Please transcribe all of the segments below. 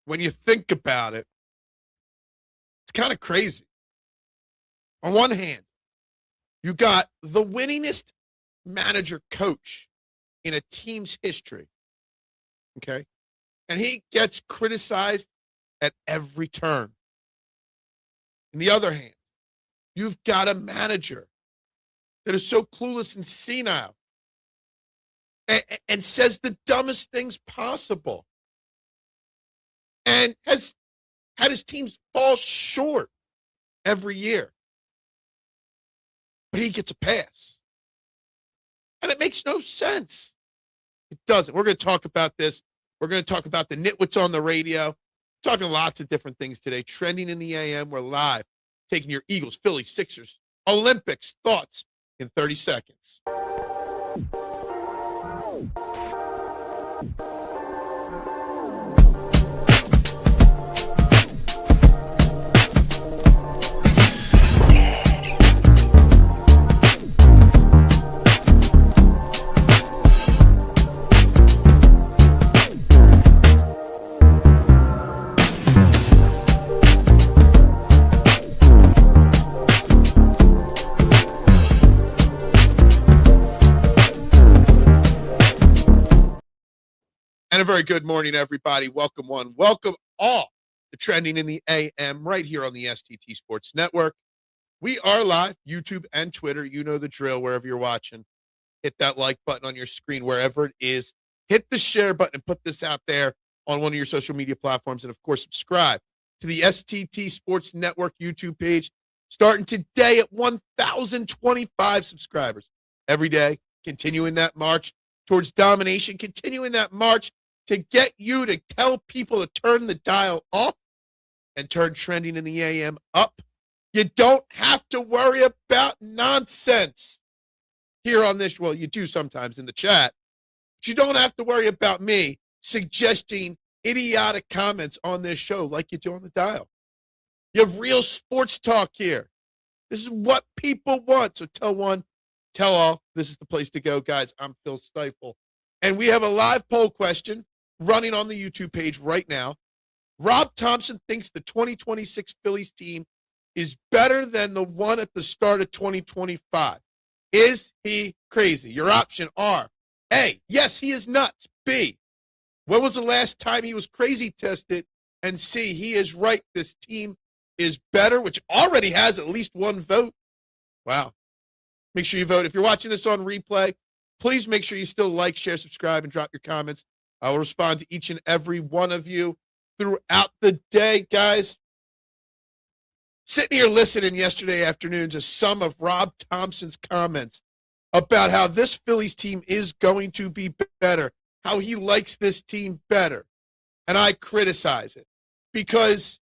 when you think about it, it's kind of crazy. On one hand, you got the winningest manager coach in a team's history. Okay. And he gets criticized at every turn. On the other hand, you've got a manager that is so clueless and senile and says the dumbest things possible and has had his teams fall short every year. But he gets a pass. And it makes no sense. It doesn't. We're going to talk about this. We're going to talk about the nitwits on the radio. Talking lots of different things today. Trending in the AM. We're live. Taking your Eagles, Phillies, Sixers, Olympics thoughts in 30 seconds. And a very good morning, everybody. Welcome one, welcome all to Trending in the AM right here on the STT Sports Network. We are live, YouTube and Twitter. You know the drill wherever you're watching. Hit that like button on your screen, wherever it is. Hit the share button and put this out there on one of your social media platforms. And, of course, subscribe to the STT Sports Network YouTube page, starting today at 1,025 subscribers. Every day, continuing that march towards domination, continuing that march to get you to tell people to turn the dial off and turn Trending in the AM up. You don't have to worry about nonsense here on this. Well, you do sometimes in the chat, but you don't have to worry about me suggesting idiotic comments on this show like you do on the dial. You have real sports talk here. This is what people want. So tell one, tell all. This is the place to go, guys. I'm Phil Stiefel. And we have a live poll question running on the YouTube page right now. Rob Thomson thinks the 2026 Phillies team is better than the one at the start of 2025. Is he crazy? Your option are A, yes, he is nuts. B, when was the last time he was crazy tested? And C, he is right. This team is better, which already has at least one vote. Wow. Make sure you vote. If you're watching this on replay, please make sure you still like, share, subscribe, and drop your comments. I will respond to each and every one of you throughout the day, guys. Sitting here listening yesterday afternoon to some of Rob Thomson's comments about how this Phillies team is going to be better, how he likes this team better. And I criticize it because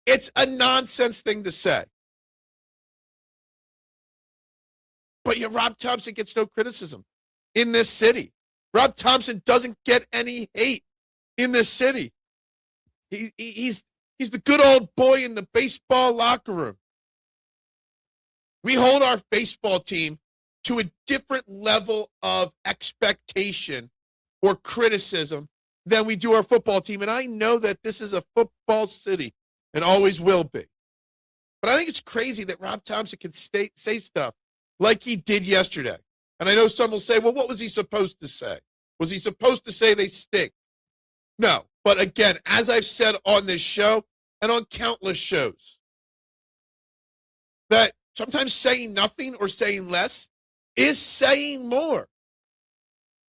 it's a nonsense thing to say. But yeah, Rob Thomson gets no criticism in this city. Rob Thomson doesn't get any hate in this city. He's the good old boy in the baseball locker room. We hold our baseball team to a different level of expectation or criticism than we do our football team. And I know that this is a football city and always will be. But I think it's crazy that Rob Thomson can say stuff like he did yesterday. And I know some will say, well, what was he supposed to say? Was he supposed to say they stink? No. But again, as I've said on this show and on countless shows, that sometimes saying nothing or saying less is saying more.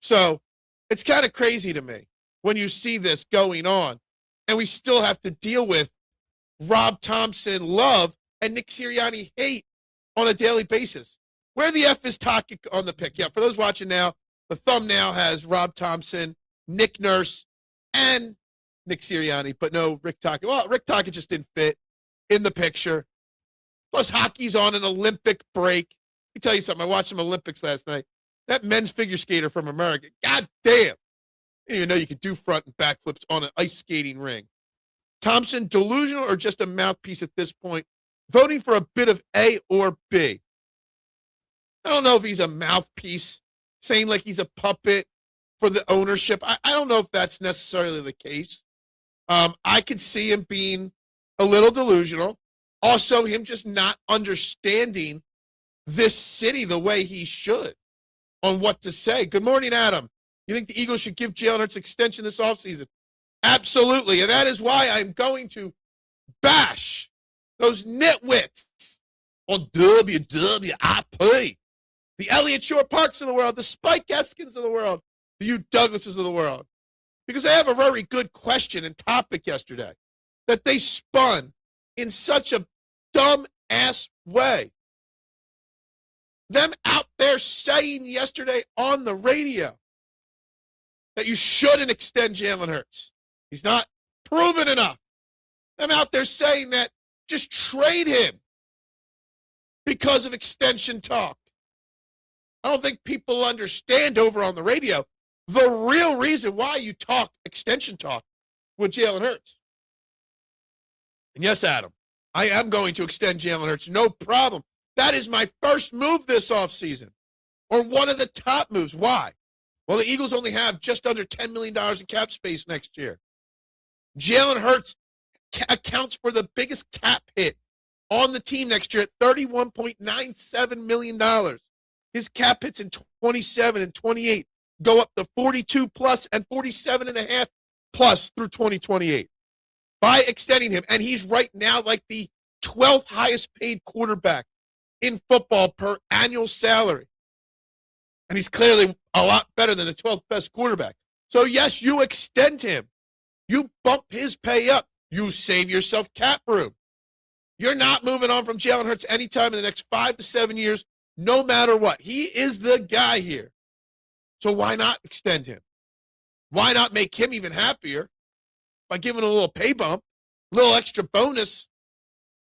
So it's kind of crazy to me when you see this going on and we still have to deal with Rob Thomson love and Nick Sirianni hate on a daily basis. Where the F is Tocchet on the pick? Yeah, for those watching now, the thumbnail has Rob Thomson, Nick Nurse, and Nick Sirianni, but no Rick Tocchet. Well, Rick Tocchet just didn't fit in the picture. Plus, hockey's on an Olympic break. Let me tell you something. I watched some Olympics last night. That men's figure skater from America, god damn. I didn't even know you could do front and back flips on an ice skating ring. Thomson, delusional or just a mouthpiece at this point? Voting for a bit of A or B. I don't know if he's a mouthpiece, saying like he's a puppet for the ownership. I don't know if that's necessarily the case. I could see him being a little delusional. Also, him just not understanding this city the way he should on what to say. Good morning, Adam. You think the Eagles should give Jalen Hurts extension this offseason? Absolutely. And that is why I'm going to bash those nitwits on WWIP. The Elliott Shore Parks of the world, the Spike Eskins of the world, the Hugh Douglases of the world. Because I have a very good question and topic yesterday that they spun in such a dumb-ass way. Them out there saying yesterday on the radio that you shouldn't extend Jalen Hurts. He's not proven enough. Them out there saying that just trade him because of extension talk. I don't think people understand over on the radio the real reason why you talk extension talk with Jalen Hurts. And yes, Adam, I am going to extend Jalen Hurts. No problem. That is my first move this offseason, or one of the top moves. Why? Well, the Eagles only have just under $10 million in cap space next year. Jalen Hurts accounts for the biggest cap hit on the team next year at $31.97 million. His cap hits in 27 and 28 go up to 42 plus and 47.5 plus through 2028 by extending him. And he's right now like the 12th highest paid quarterback in football per annual salary. And he's clearly a lot better than the 12th best quarterback. So, yes, you extend him. You bump his pay up. You save yourself cap room. You're not moving on from Jalen Hurts anytime in the next 5 to 7 years, no matter what. He is the guy here. So why not extend him? Why not make him even happier by giving a little pay bump, a little extra bonus,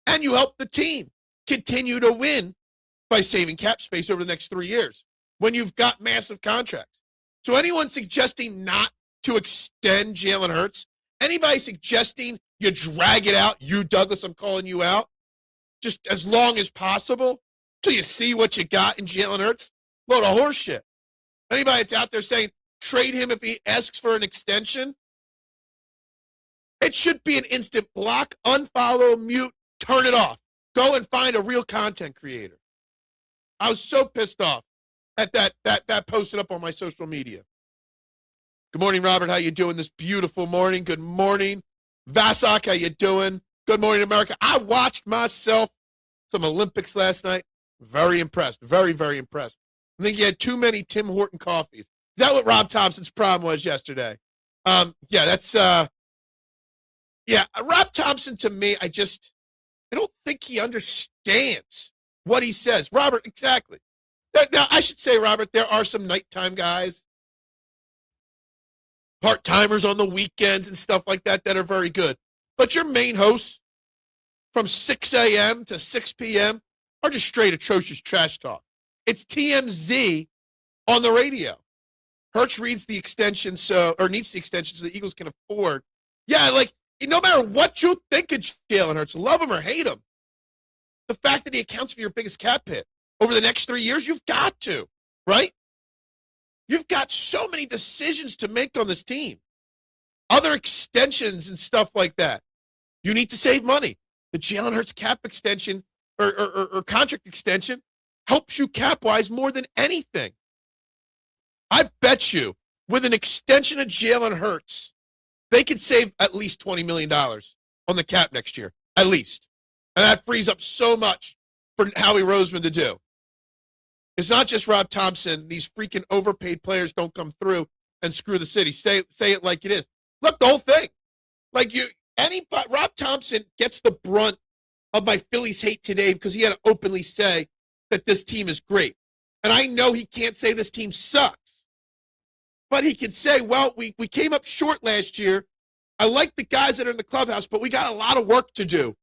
and you help the team continue to win by saving cap space over the next 3 years when you've got massive contracts. So anyone suggesting not to extend Jalen Hurts, anybody suggesting you drag it out, you, Douglas, I'm calling you out, just as long as possible till you see what you got in Jalen Hurts, load of horse shit. Anybody that's out there saying trade him if he asks for an extension, it should be an instant block, unfollow, mute, turn it off. Go and find a real content creator. I was so pissed off at that posted up on my social media. Good morning, Robert. How you doing this beautiful morning? Good morning. Vasak, how you doing? Good morning, America. I watched myself some Olympics last night. Very impressed. Very, very impressed. I think he had too many Tim Horton coffees. Is that what Rob Thompson's problem was yesterday? Rob Thomson, to me, I don't think he understands what he says. Robert, exactly. Now, I should say, Robert, there are some nighttime guys, part-timers on the weekends and stuff like that that are very good. But your main hosts from 6 a.m. to 6 p.m. are just straight atrocious trash talk. It's TMZ on the radio. Hurts needs the extension so the Eagles can afford. Yeah, like, no matter what you think of Jalen Hurts, love him or hate him, the fact that he accounts for your biggest cap hit over the next 3 years, you've got to, right? You've got so many decisions to make on this team. Other extensions and stuff like that. You need to save money. The Jalen Hurts cap extension or contract extension helps you cap-wise more than anything. I bet you with an extension of Jalen Hurts, they could save at least $20 million on the cap next year, at least. And that frees up so much for Howie Roseman to do. It's not just Rob Thomson. These freaking overpaid players don't come through and screw the city. Say it like it is. Look, the whole thing. Rob Thomson gets the brunt of my Phillies hate today because he had to openly say that this team is great. And I know he can't say this team sucks. But he can say, well, we came up short last year. I like the guys that are in the clubhouse, but we got a lot of work to do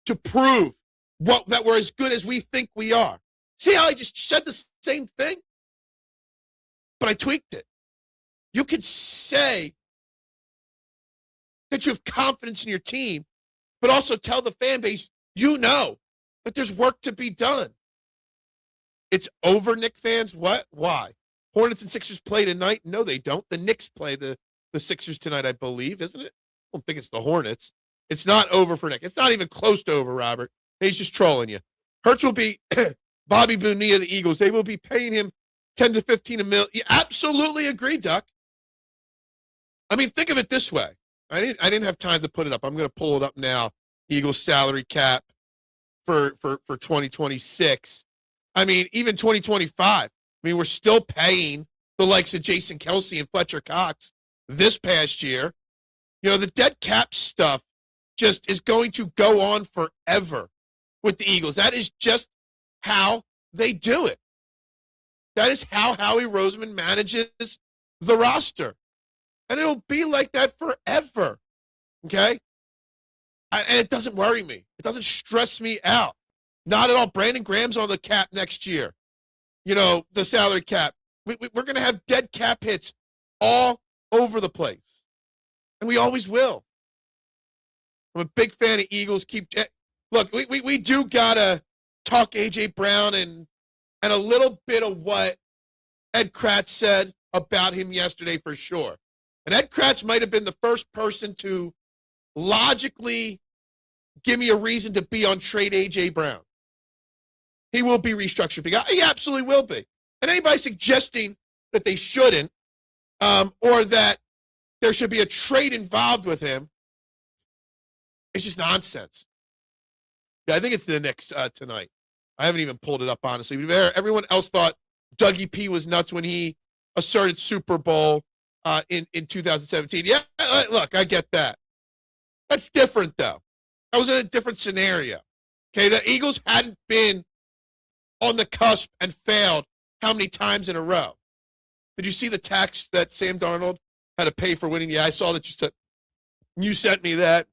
to prove that we're as good as we think we are. See how I just said the same thing? But I tweaked it. You could say that you have confidence in your team, but also tell the fan base, you know, that there's work to be done. It's over, Knick fans. What? Why? Hornets and Sixers play tonight? No, they don't. The Knicks play the Sixers tonight, I believe, isn't it? don't think it's the Hornets. It's not over for Nick. It's not even close to over, Robert. He's just trolling you. Hurts will be Bobby Bonilla of the Eagles. They will be paying him 10 to 15 a mil. You absolutely agree, Duck. I mean, think of it this way. I didn't have time to put it up. I'm going to pull it up now. Eagles salary cap for 2026. I mean, even 2025. I mean, we're still paying the likes of Jason Kelsey and Fletcher Cox this past year. You know, the dead cap stuff just is going to go on forever with the Eagles. That is just how they do it. That is how Howie Roseman manages the roster. And it'll be like that forever. Okay? And it doesn't worry me. It doesn't stress me out. Not at all. Brandon Graham's on the cap next year. You know, the salary cap. We're going to have dead cap hits all over the place. And we always will. I'm a big fan of Eagles. Look, we do got to talk A.J. Brown and a little bit of what Ed Kratz said about him yesterday for sure. And Ed Kratz might have been the first person to logically give me a reason to be on trade A.J. Brown. He will be restructured. He absolutely will be. And anybody suggesting that they shouldn't or that there should be a trade involved with him, it's just nonsense. Yeah, I think it's the Knicks tonight. I haven't even pulled it up, honestly. Everyone else thought Dougie P was nuts when he asserted Super Bowl in 2017. Yeah, look, I get that. That's different, though. That was in a different scenario. Okay, the Eagles hadn't been on the cusp and failed how many times in a row? Did you see the tax that Sam Darnold had to pay for winning? Yeah, I saw that you sent me that.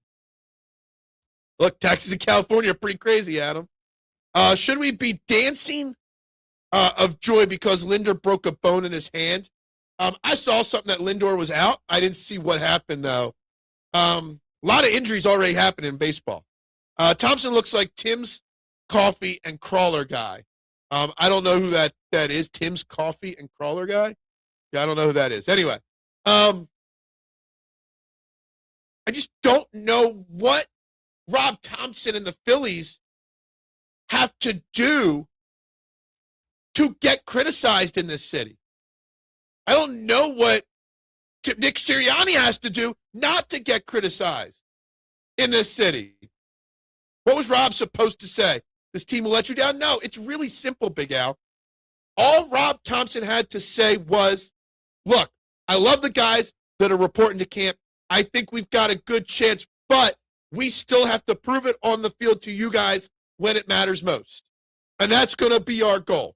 Look, taxes in California are pretty crazy, Adam. Should we be dancing of joy because Lindor broke a bone in his hand? I saw something that Lindor was out. I didn't see what happened, though. A lot of injuries already happening in baseball. Thompson looks like Tim's Coffee and Crawler guy. I don't know who that is. Tim's Coffee and Crawler guy? Yeah, I don't know who that is. Anyway, I just don't know what Rob Thomson and the Phillies have to do to get criticized in this city. I don't know what Nick Sirianni has to do not to get criticized in this city. What was Rob supposed to say? This team will let you down? No, it's really simple, Big Al. All Rob Thomson had to say was, look, I love the guys that are reporting to camp. I think we've got a good chance, but we still have to prove it on the field to you guys when it matters most. And that's going to be our goal.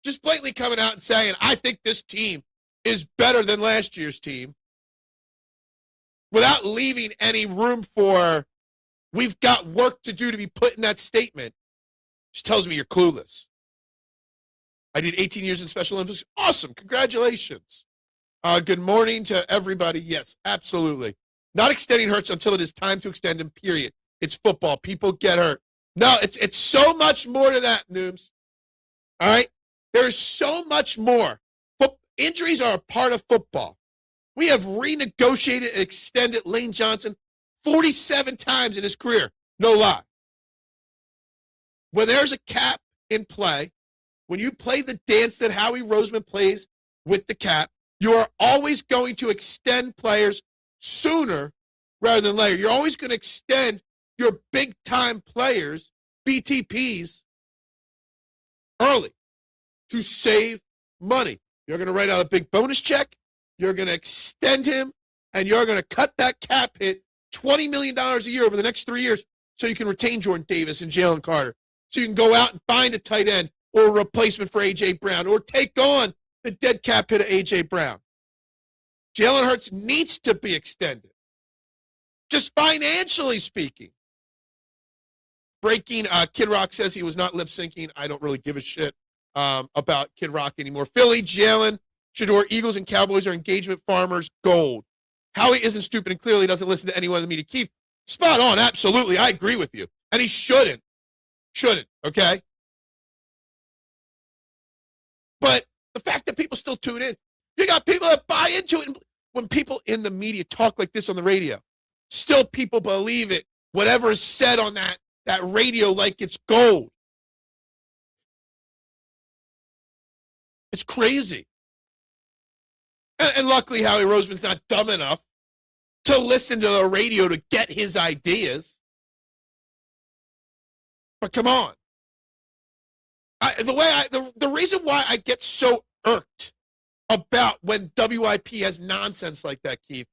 Just blatantly coming out and saying, I think this team is better than last year's team without leaving any room for we've got work to do to be put in that statement, just tells me you're clueless. I did 18 years in Special Olympics. Awesome. Congratulations. Good morning to everybody. Yes, absolutely. Not extending hurts until it is time to extend them, period. It's football. People get hurt. No, it's so much more to that, Nooms. All right? There's so much more. Injuries are a part of football. We have renegotiated and extended Lane Johnson 47 times in his career. No lie. When there's a cap in play, when you play the dance that Howie Roseman plays with the cap, you are always going to extend players sooner rather than later. You're always going to extend your big-time players, BTPs, early to save money. You're going to write out a big bonus check. You're going to extend him, and you're going to cut that cap hit $20 million a year over the next 3 years so you can retain Jordan Davis and Jalen Carter. So you can go out and find a tight end or a replacement for A.J. Brown or take on the dead cap hit of A.J. Brown. Jalen Hurts needs to be extended, just financially speaking. Breaking, Kid Rock says he was not lip syncing. I don't really give a shit about Kid Rock anymore. Philly, Jalen, Shador, Eagles, and Cowboys are engagement farmers gold. Howie isn't stupid and clearly doesn't listen to anyone in the media. Keith, spot on. Absolutely. I agree with you. And he shouldn't. Shouldn't, okay? But the fact that people still tune in, you got people that buy into it. And when people in the media talk like this on the radio, still people believe it, whatever is said on that radio like it's gold. It's crazy. And luckily, Howie Roseman's not dumb enough to listen to the radio to get his ideas. But come on. The reason why I get so irked about when WIP has nonsense like that, Keith,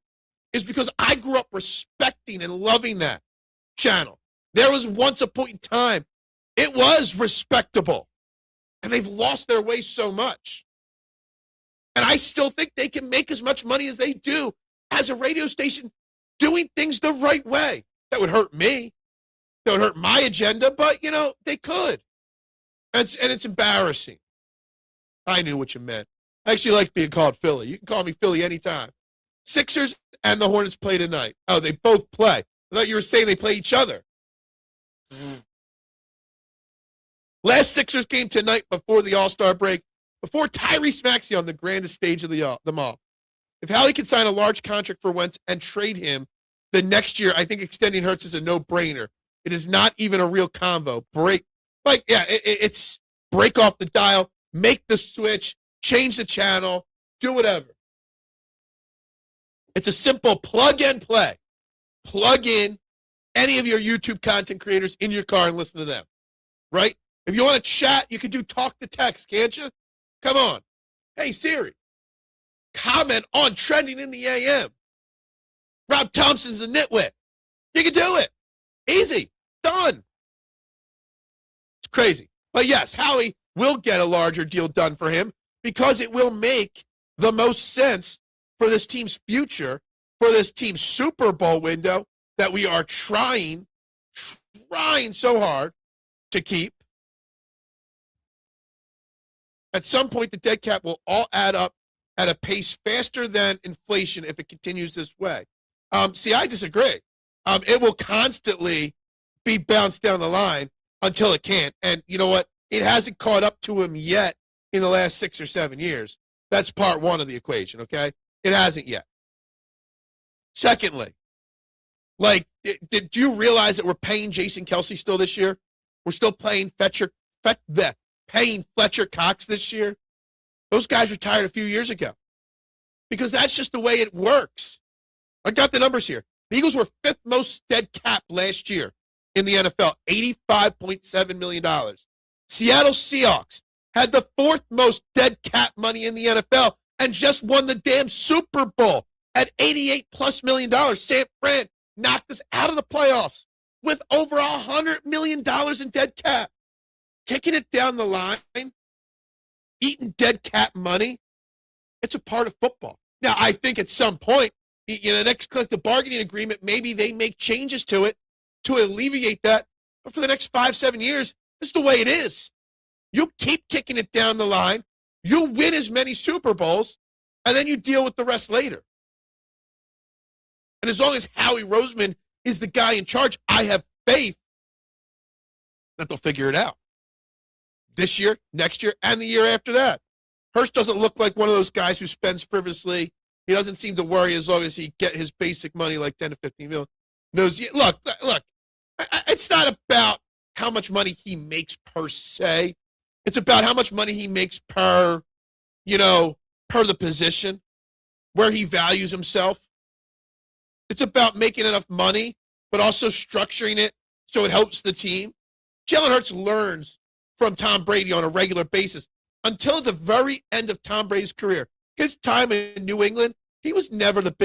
is because I grew up respecting and loving that channel. There was once a point in time, it was respectable. And they've lost their way so much. And I still think they can make as much money as they do as a radio station doing things the right way. That would hurt me. That would hurt my agenda, but, they could. And it's embarrassing. I knew what you meant. I actually like being called Philly. You can call me Philly anytime. Sixers and the Hornets play tonight. Oh, they both play. I thought you were saying they play each other. Last Sixers game tonight before the All-Star break, before Tyrese Maxey on the grandest stage of them all. If Howie can sign a large contract for Wentz and trade him the next year, I think extending Hurts is a no-brainer. It is not even a real convo. It's break off the dial, make the switch, change the channel, do whatever. It's a simple plug and play. Plug in any of your YouTube content creators in your car and listen to them, right? If you want to chat, you can do talk to text, can't you? Come on. Hey, Siri, comment on Trending in the AM. Rob Thomson's a nitwit. You can do it. Easy. Done. It's crazy. But yes, Howie will get a larger deal done for him because it will make the most sense for this team's future, for this team's Super Bowl window that we are trying so hard to keep. At some point, the dead cap will all add up at a pace faster than inflation if it continues this way. I disagree. It will constantly be bounced down the line until it can't. And you know what? It hasn't caught up to him yet in the last 6 or 7 years. That's part one of the equation, okay? It hasn't yet. Secondly, did you realize that we're paying Jason Kelce still this year? We're still paying paying Fletcher Cox this year. Those guys retired a few years ago because that's just the way it works. I got the numbers here. The Eagles were fifth most dead cap last year in the NFL, $85.7 million. Seattle Seahawks had the fourth most dead cap money in the NFL and just won the damn Super Bowl at $88+ million. San Fran knocked us out of the playoffs with over $100 million in dead cap. Kicking it down the line, eating dead cap money, it's a part of football. Now, I think at some point, the next collective bargaining agreement, maybe they make changes to it to alleviate that. But for the next 5-7 years, this is the way it is. You keep kicking it down the line, you win as many Super Bowls, and then you deal with the rest later. And as long as Howie Roseman is the guy in charge, I have faith that they'll figure it out. This year, next year, and the year after that. Hurst doesn't look like one of those guys who spends frivolously. He doesn't seem to worry as long as he get his basic money like 10 to 15 million. Look, it's not about how much money he makes per se. It's about how much money he makes per the position, where he values himself. It's about making enough money, but also structuring it so it helps the team. Jalen Hurts learns from Tom Brady on a regular basis until the very end of Tom Brady's career. His time in New England, he was never the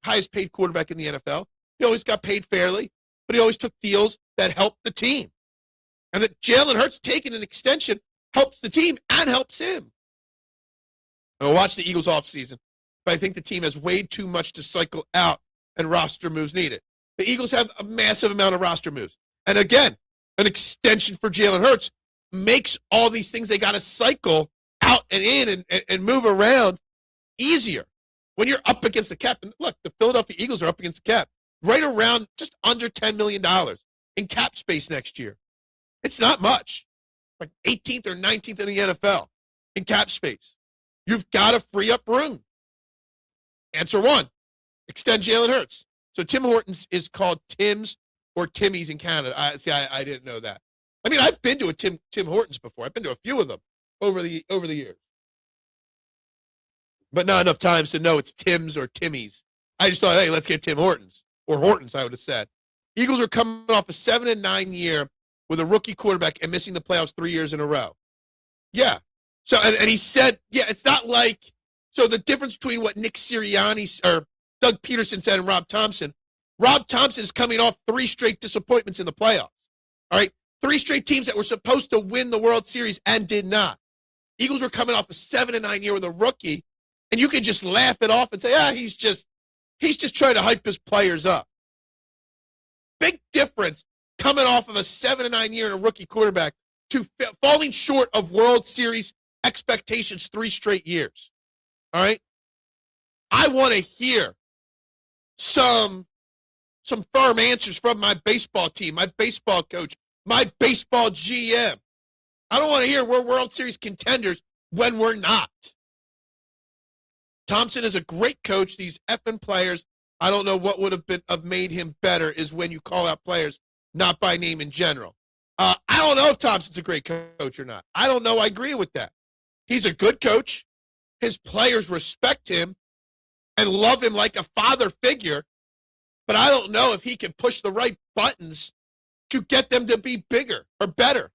highest paid quarterback in the NFL. He always got paid fairly, but he always took deals that helped the team. And that Jalen Hurts taking an extension helps the team and helps him. I'll watch the Eagles offseason, but I think the team has way too much to cycle out and roster moves needed. The Eagles have a massive amount of roster moves. And again, an extension for Jalen Hurts makes all these things they got to cycle out and in and move around easier when you're up against the cap. And look, the Philadelphia Eagles are up against the cap right around just under $10 million in cap space next year. It's not much, like 18th or 19th in the NFL in cap space. You've got to free up room. Answer one, extend Jalen Hurts. So Tim Hortons is called Tim's or Timmy's in Canada. I didn't know that. I mean, I've been to a Tim Hortons before. I've been to a few of them over the years. But not enough times to know it's Tim's or Timmy's. I just thought, hey, let's get Tim Hortons. Or Hortons, I would have said. Eagles are coming off a 7-9 year with a rookie quarterback and missing the playoffs 3 years in a row. Yeah. So, and he said, yeah, it's not like, so the difference between what Nick Sirianni or Doug Peterson said and Rob Thomson is coming off 3 straight disappointments in the playoffs. All right. 3 straight teams that were supposed to win the World Series and did not. Eagles were coming off a 7-9 year with a rookie, and you could just laugh it off and say, he's just trying to hype his players up. Big difference coming off of a 7-9 year and a rookie quarterback to falling short of World Series expectations 3 straight years. All right? I want to hear some firm answers from my baseball team, my baseball coach, my baseball GM. I don't want to hear we're World Series contenders when we're not. Thomson is a great coach. These effing players, I don't know what would have made him better is when you call out players, not by name in general. I don't know if Thomson's a great coach or not. I don't know. I agree with that. He's a good coach. His players respect him and love him like a father figure. But I don't know if he can push the right buttons to get them to be bigger or better.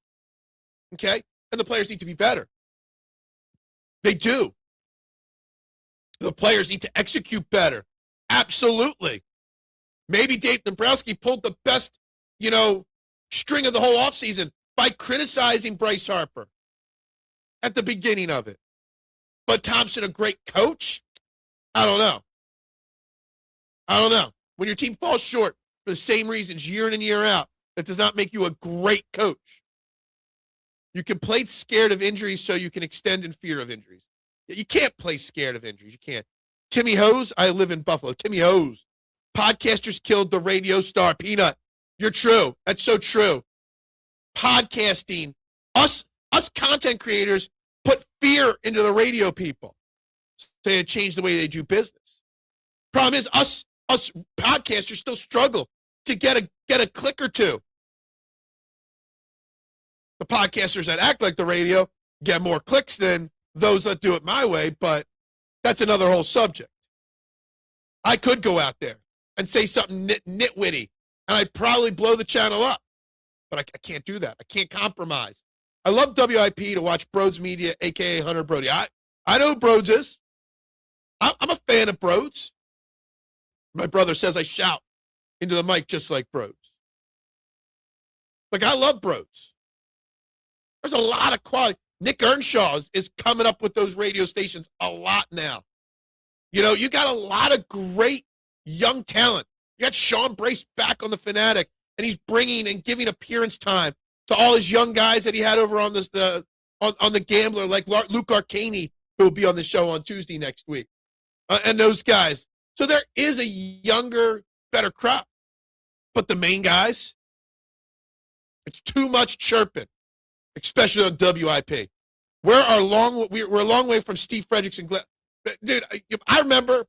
Okay? And the players need to be better. They do. The players need to execute better. Absolutely. Maybe Dave Dombrowski pulled the best, string of the whole offseason by criticizing Bryce Harper at the beginning of it. But Thomson, a great coach? I don't know. When your team falls short for the same reasons year in and year out, that does not make you a great coach. You can play scared of injuries so you can extend in fear of injuries. You can't play scared of injuries. You can't. Timmy Hose, I live in Buffalo. Timmy Hose. Podcasters killed the radio star. Peanut, you're true. That's so true. Podcasting, us content creators put fear into the radio people. So they change the way they do business. Problem is, us podcasters still struggle to get a click or two. The podcasters that act like the radio get more clicks than those that do it my way, but that's another whole subject. I could go out there and say something nitwitty, and I'd probably blow the channel up, but I can't do that. I can't compromise. I love WIP to watch Broads Media, a.k.a. Hunter Brody. I know who Broads is. I'm a fan of Broads. My brother says I shout into the mic just like Broads. Like, I love Broads. There's a lot of quality. Nick Earnshaw is coming up with those radio stations a lot now. You got a lot of great young talent. You got Sean Brace back on the Fanatic, and he's bringing and giving appearance time to all his young guys that he had over on on the Gambler, like Luke Arcaney, who will be on the show on Tuesday next week, and those guys. So there is a younger, better crop. But the main guys, it's too much chirping, especially on WIP. We're a long way from Steve Fredericks and Glenn. Dude, I remember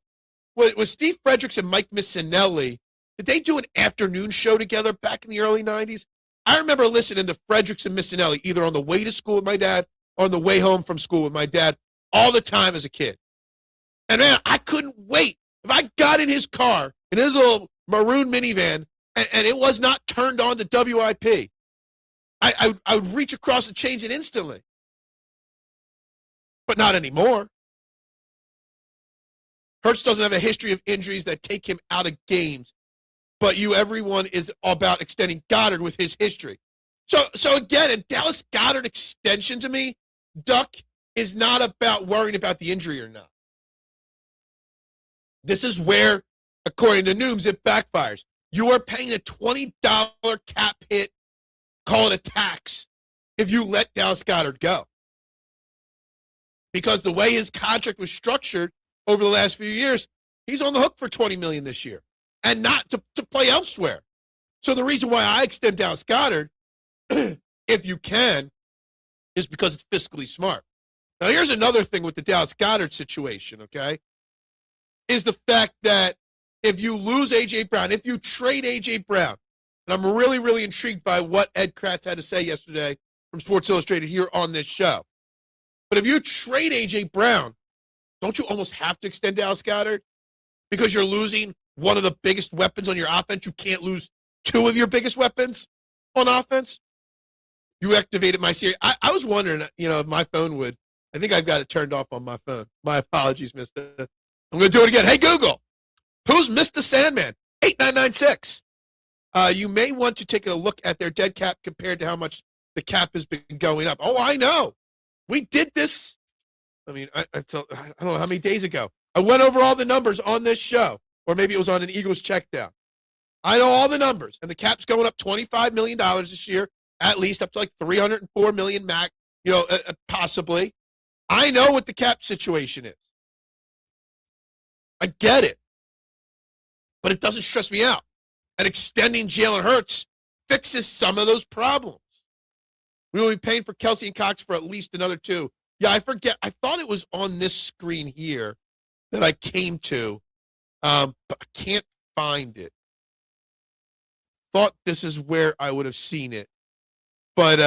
with Steve Fredericks and Mike Missinelli, did they do an afternoon show together back in the early 90s? I remember listening to Fredericks and Missinelli either on the way to school with my dad or on the way home from school with my dad all the time as a kid. And man, I couldn't wait. If I got in his car, in his little maroon minivan, and it was not turned on to WIP, I would reach across and change it instantly. But not anymore. Hurts doesn't have a history of injuries that take him out of games. But everyone is about extending Goddard with his history. So again, a Dallas Goddard extension to me, Duck, is not about worrying about the injury or not. This is where, according to Nooms, it backfires. You are paying a $20 cap hit, call it a tax, if you let Dallas Goddard go. Because the way his contract was structured over the last few years, he's on the hook for $20 million this year and not to play elsewhere. So the reason why I extend Dallas Goddard, if you can, is because it's fiscally smart. Now, here's another thing with the Dallas Goddard situation, okay? is the fact that if you lose A.J. Brown, if you trade A.J. Brown, and I'm really, really intrigued by what Ed Kratz had to say yesterday from Sports Illustrated here on this show. But if you trade A.J. Brown, don't you almost have to extend Dallas Goedert? Because you're losing one of the biggest weapons on your offense. You can't lose two of your biggest weapons on offense. You activated my series. I was wondering, if my phone would. I think I've got it turned off on my phone. My apologies, mister. I'm going to do it again. Hey, Google, who's Mr. Sandman? 8996. You may want to take a look at their dead cap compared to how much the cap has been going up. Oh, I know. We did this. I mean, I don't know how many days ago. I went over all the numbers on this show, or maybe it was on an Eagles check down. I know all the numbers, and the cap's going up $25 million this year, at least up to like $304 million max, possibly. I know what the cap situation is. I get it, but it doesn't stress me out. And extending Jalen Hurts fixes some of those problems. We will be paying for Kelsey and Cox for at least another 2. Yeah, I forget. I thought it was on this screen here that I came to, but I can't find it. Thought this is where I would have seen it. But,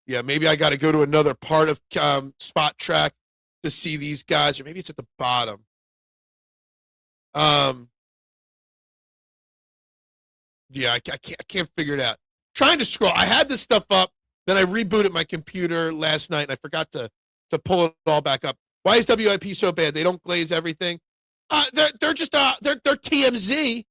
yeah, maybe I got to go to another part of Spot Track to see these guys, or maybe it's at the bottom. Yeah, I can't figure it out. Trying to scroll. I had this stuff up, then I rebooted my computer last night, and I forgot to pull it all back up. Why is WIP so bad? They don't glaze everything. They're just they're TMZ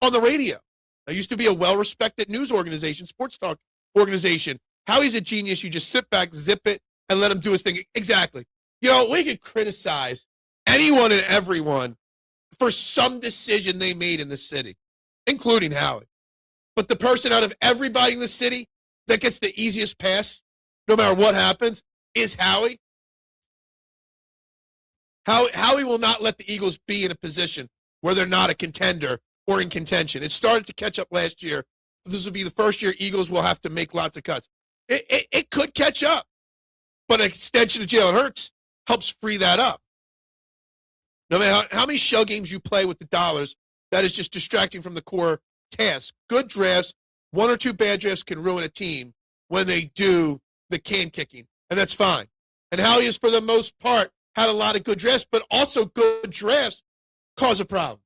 on the radio. They used to be a well-respected news organization, sports talk organization. Howie's a genius. You just sit back, zip it, and let him do his thing. Exactly. We can criticize anyone and everyone for some decision they made in the city, including Howie. But the person out of everybody in the city that gets the easiest pass, no matter what happens, is Howie. Howie will not let the Eagles be in a position where they're not a contender or in contention. It started to catch up last year. This will be the first year Eagles will have to make lots of cuts. It could catch up, but an extension of Jalen Hurts helps free that up. No matter how many shell games you play with the dollars, that is just distracting from the core task. Good drafts, 1 or 2 bad drafts can ruin a team when they do the can kicking, and that's fine. And Howie has, for the most part, had a lot of good drafts, but also good drafts cause a problem.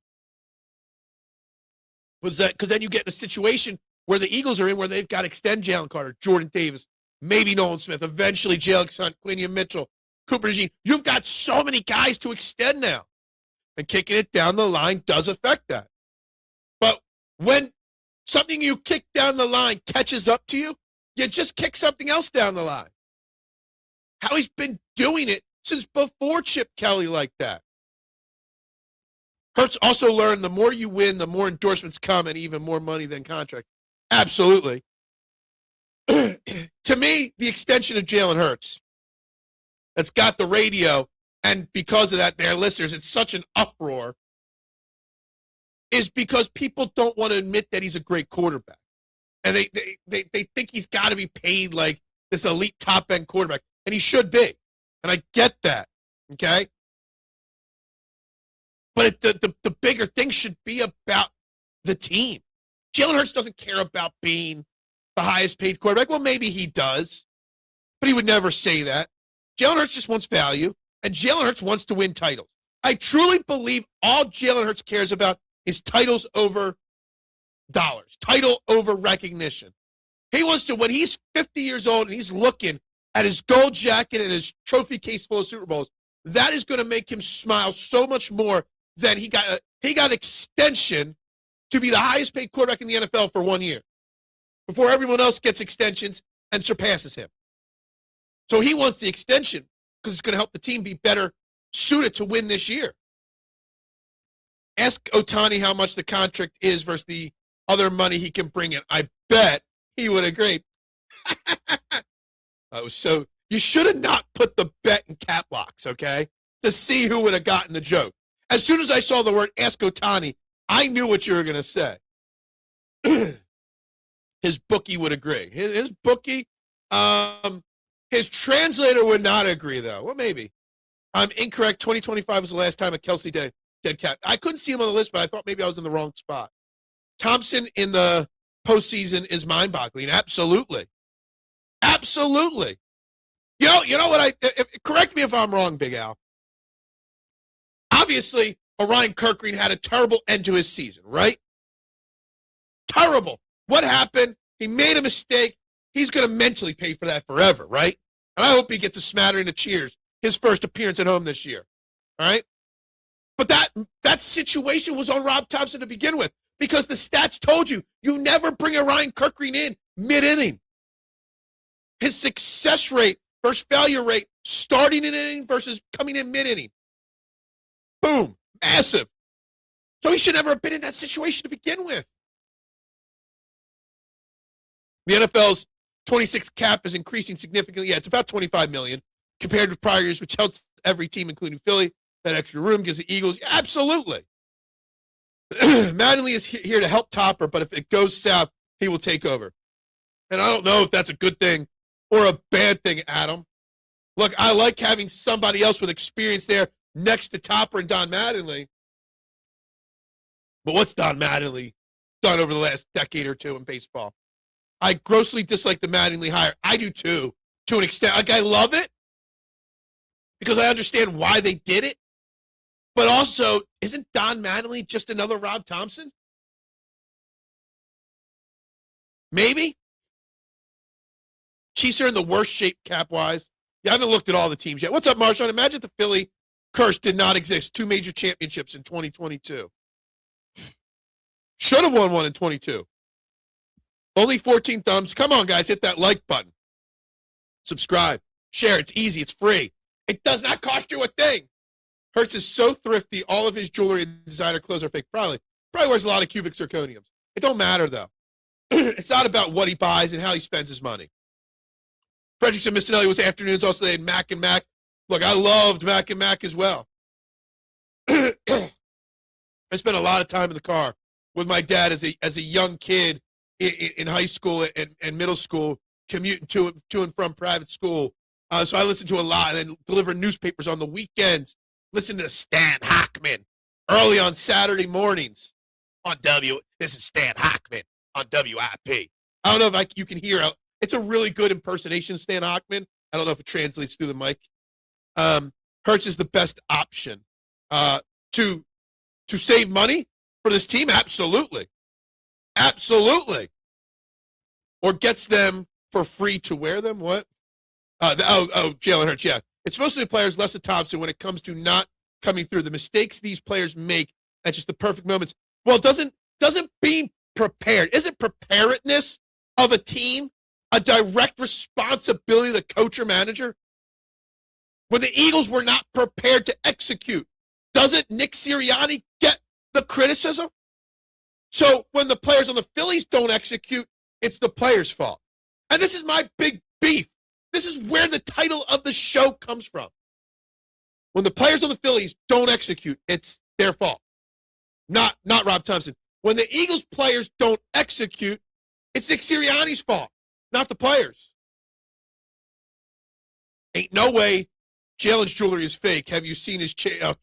Because then you get in a situation where the Eagles are in where they've got to extend Jalen Carter, Jordan Davis, maybe Nolan Smith, eventually Jalen Hunt, Quinion Mitchell, Cooper DeJean. You've got so many guys to extend now. And kicking it down the line does affect that. But when something you kick down the line catches up to you, you just kick something else down the line. Howie's been doing it since before Chip Kelly like that. Hurts also learned the more you win, the more endorsements come and even more money than contract. Absolutely. To me, the extension of Jalen Hurts that's got the radio, and because of that, their listeners, it's such an uproar, is because people don't want to admit that he's a great quarterback. And they think he's got to be paid like this elite top-end quarterback, and he should be. And I get that, okay? But the bigger thing should be about the team. Jalen Hurts doesn't care about being the highest paid quarterback. Well, maybe he does, but he would never say that. Jalen Hurts just wants value, and Jalen Hurts wants to win titles. I truly believe all Jalen Hurts cares about is titles over dollars, title over recognition. He wants to, when he's 50 years old and he's looking at his gold jacket and his trophy case full of Super Bowls, that is going to make him smile so much more than he got extension to be the highest paid quarterback in the NFL for 1 year before everyone else gets extensions and surpasses him. So he wants the extension because it's going to help the team be better suited to win this year. Ask Ohtani how much the contract is versus the other money he can bring in. I bet he would agree. So you should have not put the bet in cap locks, okay, to see who would have gotten the joke. As soon as I saw the word ask Ohtani, I knew what you were going to say. His bookie would agree. His bookie, his translator would not agree, though. Well, maybe. I'm incorrect. 2025 was the last time a Kelsey dead cap. I couldn't see him on the list, but I thought maybe I was in the wrong spot. Thompson in the postseason is mind-boggling. Absolutely. Absolutely. You know what correct me if I'm wrong, Big Al. Obviously, Orion Kirkgreen had a terrible end to his season, right? Terrible. What happened? He made a mistake. He's going to mentally pay for that forever, right? And I hope he gets a smattering of cheers his first appearance at home this year, all right? But that situation was on Rob Thomson to begin with because the stats told you never bring Orion Kirkgreen in mid-inning. His success rate versus failure rate starting an inning versus coming in mid-inning. Boom. Massive. So he should never have been in that situation to begin with. The NFL's 26 cap is increasing significantly. Yeah, it's about $25 million compared with prior years, which helps every team, including Philly. That extra room gives the Eagles. Yeah, absolutely. Mattingly is here to help Topper, but if it goes south, he will take over. And I don't know if that's a good thing or a bad thing, Adam. Look, I like having somebody else with experience there next to Topper and Don Mattingly. But what's Don Mattingly done over the last decade or two in baseball? I grossly dislike the Mattingly hire. I do too, to an extent. Like, I love it because I understand why they did it. But also, isn't Don Mattingly just another Rob Thomson? Maybe. Chiefs are in the worst shape cap-wise. Yeah, I haven't looked at all the teams yet. What's up, Marshawn? Imagine if the Philly curse did not exist. 2 major championships in 2022. Should have won one in 22. Only 14 thumbs. Come on, guys. Hit that like button. Subscribe. Share. It's easy. It's free. It does not cost you a thing. Hurts is so thrifty. All of his jewelry and designer clothes are fake. Probably wears a lot of cubic zirconiums. It don't matter, though. It's not about what he buys and how he spends his money. Frederickson Missinelli was afternoons. Also, they had Mac and Mac. Look, I loved Mac and Mac as well. I spent a lot of time in the car with my dad as a young kid in high school and middle school, commuting to and from private school. So I listened to a lot and then deliver newspapers on the weekends. Listen to Stan Hockman early on Saturday mornings on This is Stan Hockman on WIP. I don't know if you can hear. It's a really good impersonation of Stan Hockman. I don't know if it translates through the mic. Hurts is the best option to save money for this team. Absolutely. Or gets them for free to wear them. What? Jalen Hurts. Yeah, it's mostly the players, less of Thompson when it comes to not coming through. The mistakes these players make at just the perfect moments. Well, doesn't being prepared, isn't preparedness of a team a direct responsibility of the coach or manager? When the Eagles were not prepared to execute, doesn't Nick Sirianni get the criticism? So when the players on the Phillies don't execute, it's the players' fault. And this is my big beef. This is where the title of the show comes from. When the players on the Phillies don't execute, it's their fault. Not Rob Thomson. When the Eagles players don't execute, it's Nick Sirianni's fault, not the players. Ain't no way Jalen's jewelry is fake. Have you seen his chain? I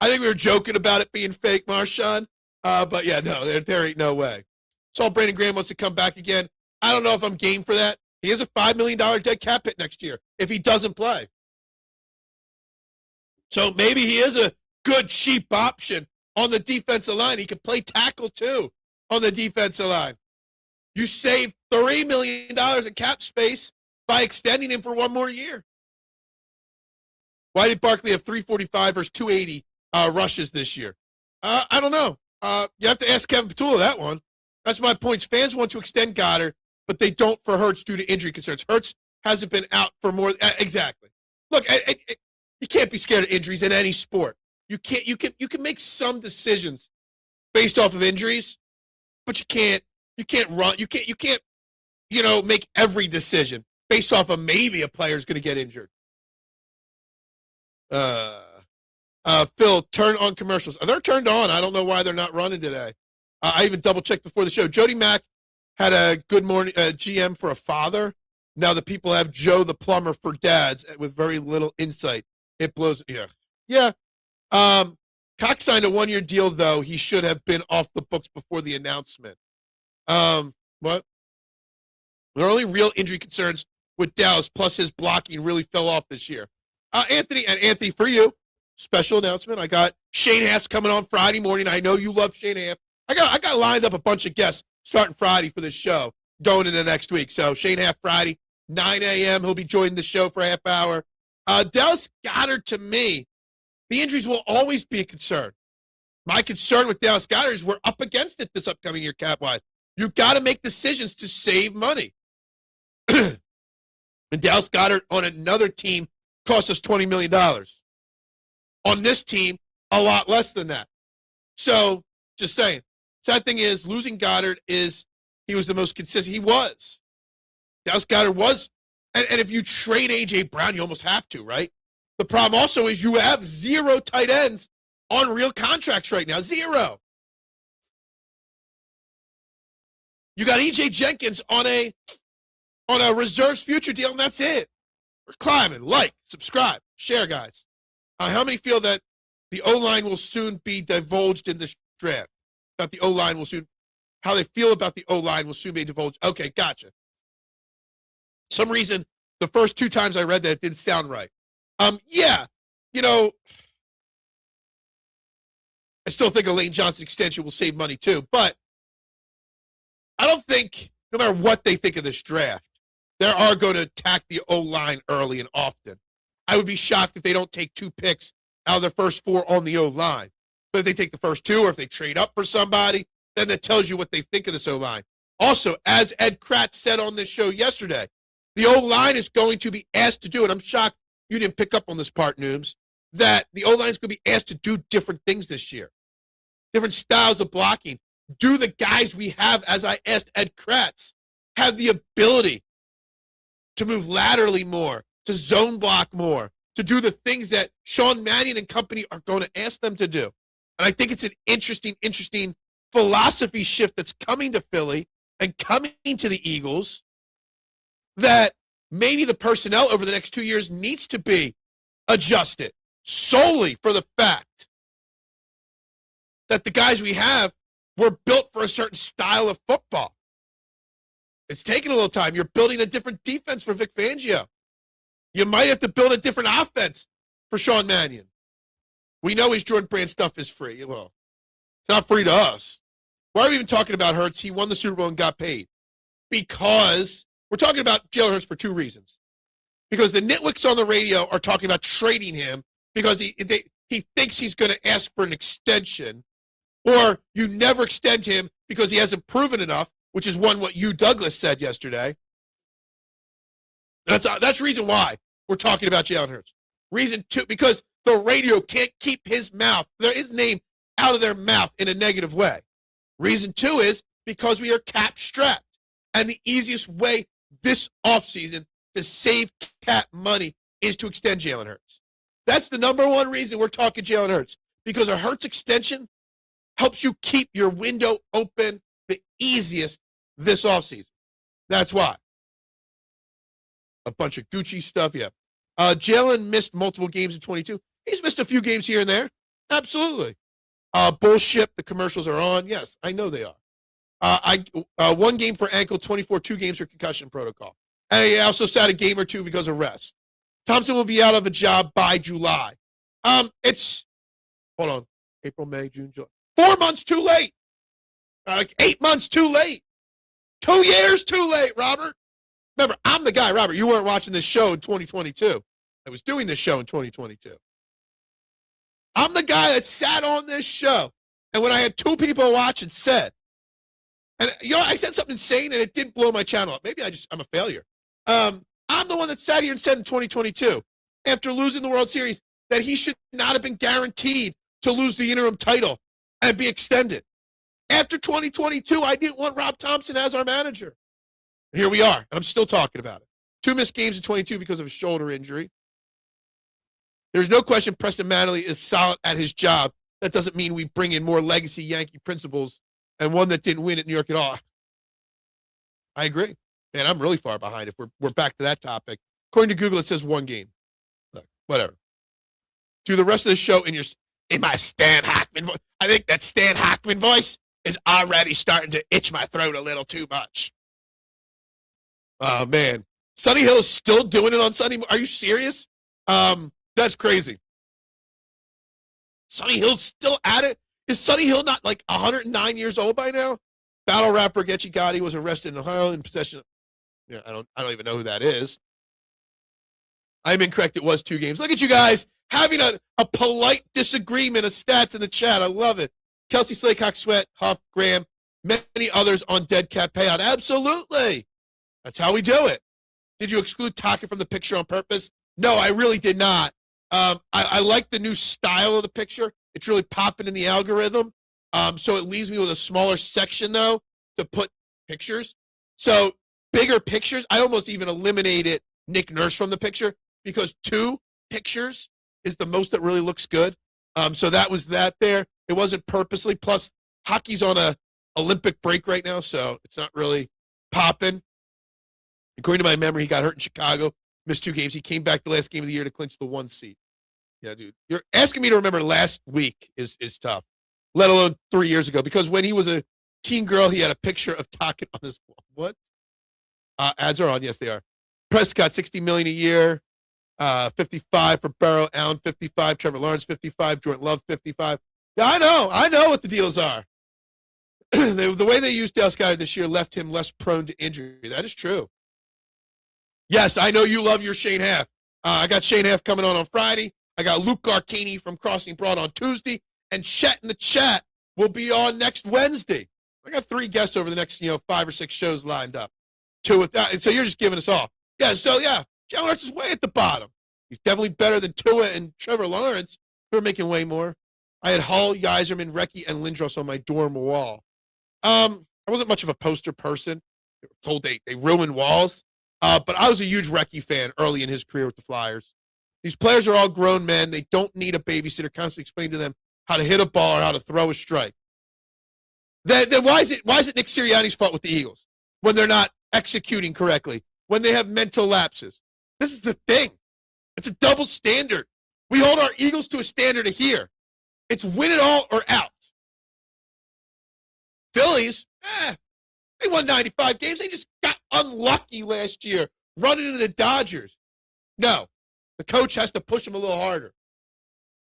think we were joking about it being fake, Marshawn. But yeah, no, there ain't no way. Saw Brandon Graham wants to come back again. I don't know if I'm game for that. He has a $5 million dead cap hit next year if he doesn't play. So maybe he is a good, cheap option on the defensive line. He could play tackle, too, on the defensive line. You save $3 million in cap space by extending him for one more year. Why did Barkley have 345 versus 280 rushes this year? I don't know. You have to ask Kevin Petula that one. That's my point. Fans want to extend Goddard, but they don't for Hurts due to injury concerns. Hurts hasn't been out for more. Exactly. Look, you can't be scared of injuries in any sport. You can make some decisions based off of injuries, but you can't run. You can't make every decision based off of maybe a player's going to get injured. Phil, turn on commercials. They're turned on. I don't know why they're not running today. I even double-checked before the show. Jody Mack had a good morning GM for a father. Now the people have Joe the plumber for dads with very little insight. It blows. Yeah. Yeah. Cox signed a 1-year deal, though. He should have been off the books before the announcement. What? There are only real injury concerns with Dallas, plus his blocking really fell off this year. Anthony, for you, special announcement. I got Shane Haff's coming on Friday morning. I know you love Shane Haff. I got lined up a bunch of guests starting Friday for this show going into next week. So Shane Haff Friday, 9 a.m. He'll be joining the show for a half hour. Dallas Goedert, to me, the injuries will always be a concern. My concern with Dallas Goedert is we're up against it this upcoming year cap-wise. You've got to make decisions to save money. And Dallas Goedert on another team cost us $20 million. On this team, a lot less than that. So, just saying. Sad thing is, losing Goddard he was the most consistent. He was. Dallas Goedert was. And if you trade A.J. Brown, you almost have to, right? The problem also is you have 0 tight ends on real contracts right now. 0. You got E.J. Jenkins on a reserves future deal, and that's it. We're climbing. Like, subscribe, share, guys. How many feel that the O-line will soon be divulged in this draft? That the O-line will soon, how they feel about the O-line will soon be divulged. Okay, gotcha. Some reason, the first 2 times I read that, it didn't sound right. Yeah, I still think a Lane Johnson extension will save money too, but I don't think, no matter what they think of this draft, they are going to attack the O-line early and often. I would be shocked if they don't take 2 picks out of their first 4 on the O-line. But if they take the first 2 or if they trade up for somebody, then that tells you what they think of this O-line. Also, as Ed Kratz said on this show yesterday, the O-line is going to be asked to do, and I'm shocked you didn't pick up on this part, Nooms, that the O-line is going to be asked to do different things this year. Different styles of blocking. Do the guys we have, as I asked Ed Kratz, have the ability to move laterally more, to zone block more, to do the things that Sean Mannion and company are going to ask them to do? And I think it's an interesting philosophy shift that's coming to Philly and coming to the Eagles, that maybe the personnel over the next 2 years needs to be adjusted solely for the fact that the guys we have were built for a certain style of football. It's taking a little time. You're building a different defense for Vic Fangio. You might have to build a different offense for Sean Mannion. We know his Jordan Brand stuff is free. Well, it's not free to us. Why are we even talking about Hurts? He won the Super Bowl and got paid. Because we're talking about Jalen Hurts for 2 reasons. Because the nitwicks on the radio are talking about trading him because he thinks he's going to ask for an extension, or you never extend him because he hasn't proven enough, which is what you, Douglas, said yesterday. That's reason why we're talking about Jalen Hurts. Reason 2, because the radio can't keep his name out of their mouth in a negative way. Reason 2 is because we are cap strapped. And the easiest way this offseason to save cap money is to extend Jalen Hurts. That's the number one reason we're talking Jalen Hurts. Because a Hurts extension helps you keep your window open the easiest this offseason. That's why. A bunch of Gucci stuff, yeah. Jalen missed multiple games in 22. He's missed a few games here and there. Absolutely. Bullshit, the commercials are on. Yes, I know they are. 1 game for ankle, 24, 2 games for concussion protocol. And he also sat a game or 2 because of rest. Thompson will be out of a job by July. Hold on. April, May, June, July. 4 months too late. 8 months too late. 2 years too late, Robert. Remember, I'm the guy, Robert. You weren't watching this show in 2022. I was doing this show in 2022. I'm the guy that sat on this show. And when I had 2 people watch and said, and I said something insane and it didn't blow my channel up. Maybe I'm a failure. I'm the one that sat here and said in 2022, after losing the World Series, that he should not have been guaranteed to lose the interim title and be extended. After 2022, I didn't want Rob Thomson as our manager. And here we are, and I'm still talking about it. 2 missed games in 22 because of a shoulder injury. There's no question Preston Mattingly is solid at his job. That doesn't mean we bring in more legacy Yankee principals and one that didn't win at New York at all. I agree. Man, I'm really far behind if we're back to that topic. According to Google, it says 1 game. Look, whatever. do the rest of the show in my Stan Hockman voice. I think that Stan Hockman voice is already starting to itch my throat a little too much. Oh, man. Sonny Hill is still doing it on Sunday. Are you serious? That's crazy. Sonny Hill's still at it? Is Sonny Hill not like 109 years old by now? Battle rapper Getchy Gotti was arrested in Ohio in possession of, I don't even know who that is. I'm incorrect. It was 2 games. Look at you guys having a polite disagreement of stats in the chat. I love it. Kelsey, Slaycock, Sweat, Huff, Graham, many others on dead cat payout. Absolutely. That's how we do it. Did you exclude Taka from the picture on purpose? No, I really did not. I like the new style of the picture. It's really popping in the algorithm. So it leaves me with a smaller section, though, to put pictures. So bigger pictures. I almost even eliminated Nick Nurse from the picture because 2 pictures is the most that really looks good. So that was that there. It wasn't purposely. Plus, hockey's on a Olympic break right now, so it's not really popping. According to my memory, he got hurt in Chicago, missed 2 games. He came back the last game of the year to clinch the 1 seed. Yeah, dude. You're asking me to remember last week is tough, let alone 3 years ago, because when he was a teen girl, he had a picture of Taka on his wall. What? Ads are on. Yes, they are. Prescott, $60 million a year. 55 for Burrow. Allen, 55. Trevor Lawrence, 55. Jordan Love, 55. Yeah, I know what the deals are. The way they used Dallas Goedert this year left him less prone to injury. That is true. Yes, I know you love your Shane Half. I got Shane Half coming on Friday. I got Luke Garcani from Crossing Broad on Tuesday. And Chet in the chat will be on next Wednesday. I got 3 guests over the next 5 or 6 shows lined up. 2 with that. So you're just giving us all. Yeah, Jalen Hurts is way at the bottom. He's definitely better than Tua and Trevor Lawrence, who are making way more. I had Hall, Yzerman, Recchi, and Lindros on my dorm wall. I wasn't much of a poster person. They were told they ruined walls. But I was a huge Recchi fan early in his career with the Flyers. These players are all grown men. They don't need a babysitter constantly explaining to them how to hit a ball or how to throw a strike. Then why is it Nick Sirianni's fault with the Eagles when they're not executing correctly, when they have mental lapses? This is the thing. It's a double standard. We hold our Eagles to a standard of here. It's win it all or out. Phillies, they won 95 games. They just got unlucky last year running into the Dodgers. No, the coach has to push them a little harder.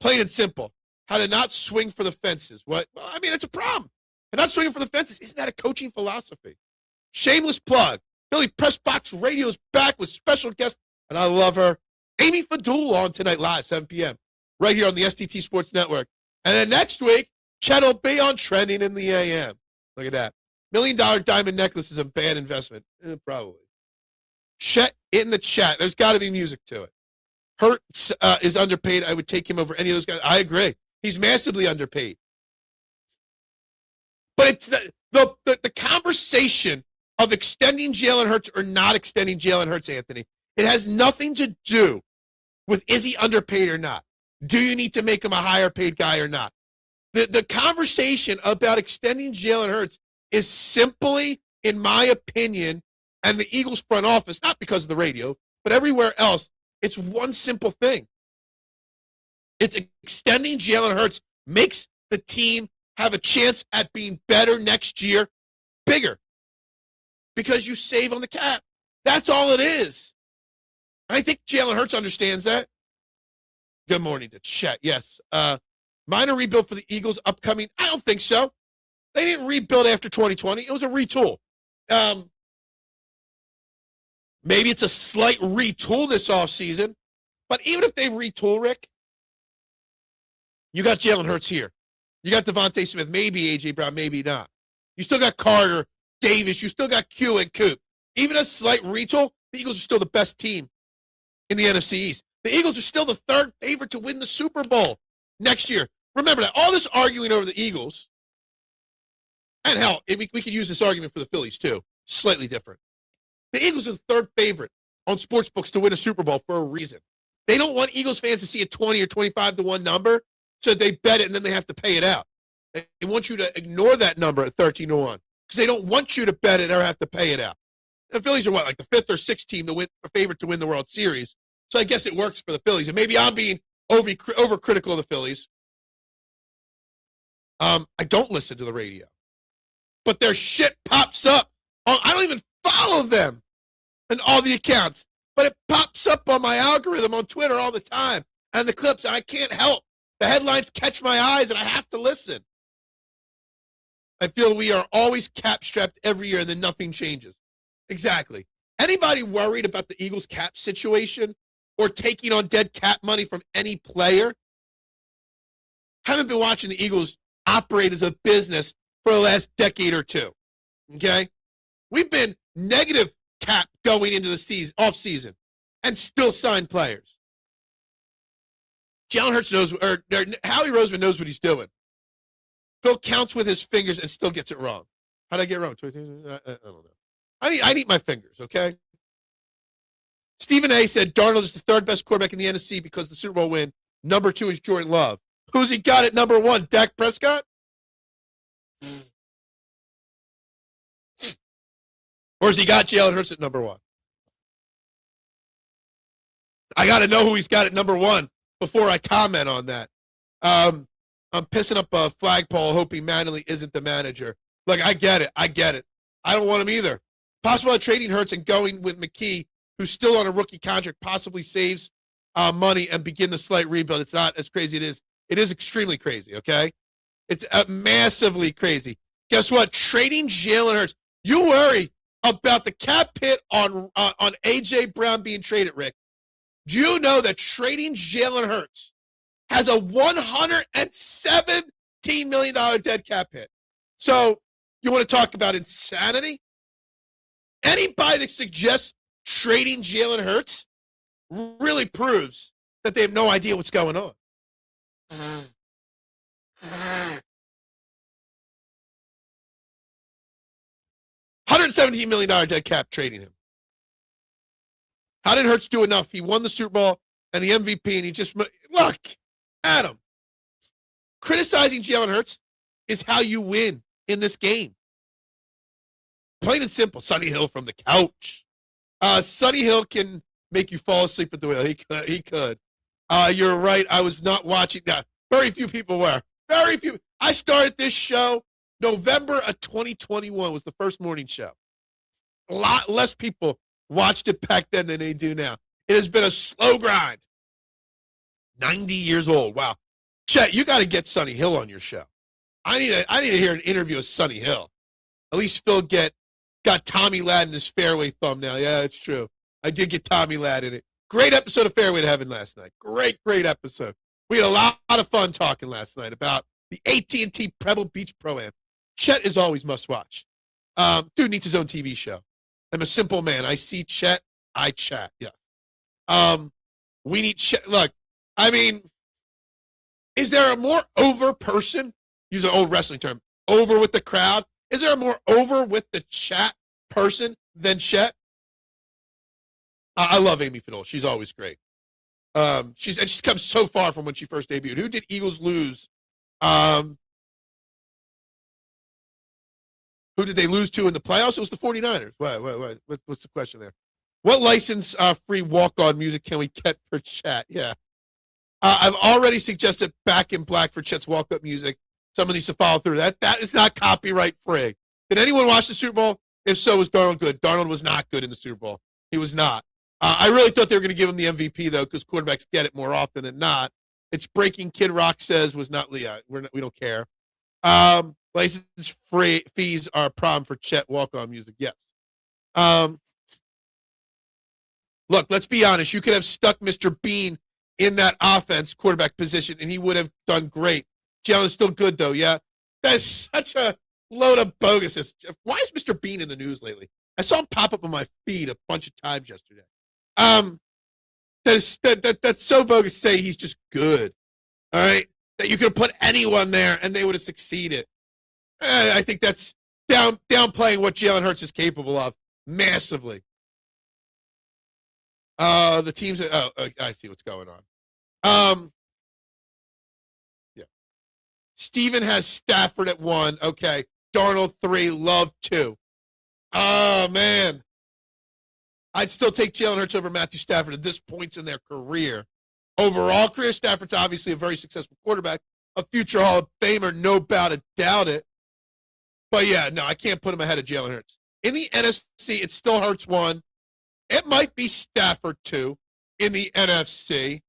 Plain and simple. How to not swing for the fences. What? Well, I mean, it's a problem. And not swinging for the fences, isn't that a coaching philosophy? Shameless plug. Philly Press Box Radio is back with special guest, and I love her, Amy Fadul, on tonight live, 7 p.m., right here on the STT Sports Network. And then next week, Chet will be on Trending in the AM. Look at that. $1 million diamond necklace is a bad investment. Probably. Chet in the chat. There's got to be music to it. Hurts is underpaid. I would take him over any of those guys. I agree. He's massively underpaid. But it's the conversation of extending Jalen Hurts or not extending Jalen Hurts, Anthony. It has nothing to do with is he underpaid or not. Do you need to make him a higher paid guy or not? The conversation about extending Jalen Hurts is simply, in my opinion, and the Eagles front office, not because of the radio, but everywhere else, it's one simple thing. It's extending Jalen Hurts makes the team have a chance at being better next year, bigger, because you save on the cap. That's all it is. And I think Jalen Hurts understands that. Good morning to Chet. Yes. Minor rebuild for the Eagles upcoming. I don't think so. They didn't rebuild after 2020. It was a retool. Maybe it's a slight retool this offseason. But even if they retool, Rick, you got Jalen Hurts here. You got Devontae Smith, maybe A.J. Brown, maybe not. You still got Carter, Davis. You still got Q and Coop. Even a slight retool, the Eagles are still the best team in the NFC East. The Eagles are still the 3rd favorite to win the Super Bowl next year. Remember that. All this arguing over the Eagles, and hell, we could use this argument for the Phillies too. Slightly different. The Eagles are the 3rd favorite on sportsbooks to win a Super Bowl for a reason. They don't want Eagles fans to see a 20 or 25 to 1 number, so they bet it and then they have to pay it out. They want you to ignore that number at 13 to 1 because they don't want you to bet it or have to pay it out. The Phillies are like the 5th or 6th team to win, a favorite to win the World Series. So I guess it works for the Phillies. And maybe I'm being overcritical of the Phillies. I don't listen to the radio, but their shit pops up. I don't even follow them in all the accounts, but it pops up on my algorithm on Twitter all the time, and the clips, and I can't help. The headlines catch my eyes, and I have to listen. I feel we are always cap-strapped every year, and then nothing changes. Exactly. Anybody worried about the Eagles' cap situation or taking on dead cap money from any player? Haven't been watching the Eagles operate as a business for the last decade or two. Okay? We've been negative cap going into the off season and still sign players. Jalen Hurts knows, or Howie Roseman knows what he's doing. Phil counts with his fingers and still gets it wrong. How did I get it wrong? I don't know. I need my fingers, okay? Stephen A. said Darnold is the third best quarterback in the NFC because of the Super Bowl win. Number 2 is Jordan Love. Who's he got at number 1? Dak Prescott? Or has he got Jalen Hurts at number 1? I got to know who he's got at number 1 before I comment on that. I'm pissing up a flagpole hoping Mattingly isn't the manager. Look, I get it. I don't want him either. Possible trading Hurts and going with McKee, who's still on a rookie contract, possibly saves money and begin the slight rebuild. It's not as crazy as it is. It is extremely crazy, okay? It's massively crazy. Guess what? Trading Jalen Hurts. You worry about the cap hit on A.J. Brown being traded, Rick. Do you know that trading Jalen Hurts has a $117 million dead cap hit? So you want to talk about insanity? Anybody that suggests trading Jalen Hurts really proves that they have no idea what's going on. $117 million dead cap trading him. How did Hurts do enough? He won the Super Bowl and the MVP, and he just look, Adam. Criticizing Jalen Hurts is how you win in this game. Plain and simple. Sonny Hill from the couch. Sonny Hill can make you fall asleep at the wheel. He could. You're right. I was not watching that. Very few people were. Very few. I started this show November of 2021 was the first morning show. A lot less people watched it back then than they do now. It has been a slow grind. 90 years old. Wow. Chet, you got to get Sonny Hill on your show. I need to hear an interview with Sonny Hill. At least Phil got Tommy Ladd in his fairway thumbnail. Yeah, it's true. I did get Tommy Ladd in it. Great episode of Fairway to Heaven last night. Great episode. We had a lot of fun talking last night about the AT&T Pebble Beach Pro-Am. Chet is always must watch. Dude needs his own TV show. I'm a simple man. I see Chet, I chat. Yes. We need Chet. Look, I mean, is there a more over person? Use an old wrestling term. Over with the crowd. Is there a more over with the chat person than Chet? I love Amy Fiddle. She's always great. She's come so far from when she first debuted. Who did Eagles lose? Who did they lose to in the playoffs? It was the 49ers. What's the question there? What license-free walk-on music can we get for Chet? Yeah. I've already suggested Back in Black for Chet's walk-up music. Someone needs to follow through. That is not copyright free. Did anyone watch the Super Bowl? If so, was Darnold good? Darnold was not good in the Super Bowl. He was not. I really thought they were going to give him the MVP, though, because quarterbacks get it more often than not. It's breaking. Kid Rock says was not Leah. We don't care. License fees are a problem for Chet walk-on music. Yes. Look, let's be honest. You could have stuck Mr. Bean in that offense quarterback position, and he would have done great. Jalen's still good, though, yeah? That's such a load of bogus. Why is Mr. Bean in the news lately? I saw him pop up on my feed a bunch of times yesterday. That's so bogus to say he's just good, all right? That you could have put anyone there, and they would have succeeded. I think that's downplaying what Jalen Hurts is capable of massively. The teams. I see what's going on. Yeah. Steven has Stafford at 1. Okay. Darnold 3. Love 2. Oh man. I'd still take Jalen Hurts over Matthew Stafford at this point in their career. Overall career, Stafford's obviously a very successful quarterback, a future Hall of Famer, no doubt it. But yeah, no, I can't put him ahead of Jalen Hurts. In the NFC, it still Hurts 1. It might be Stafford 2 in the NFC.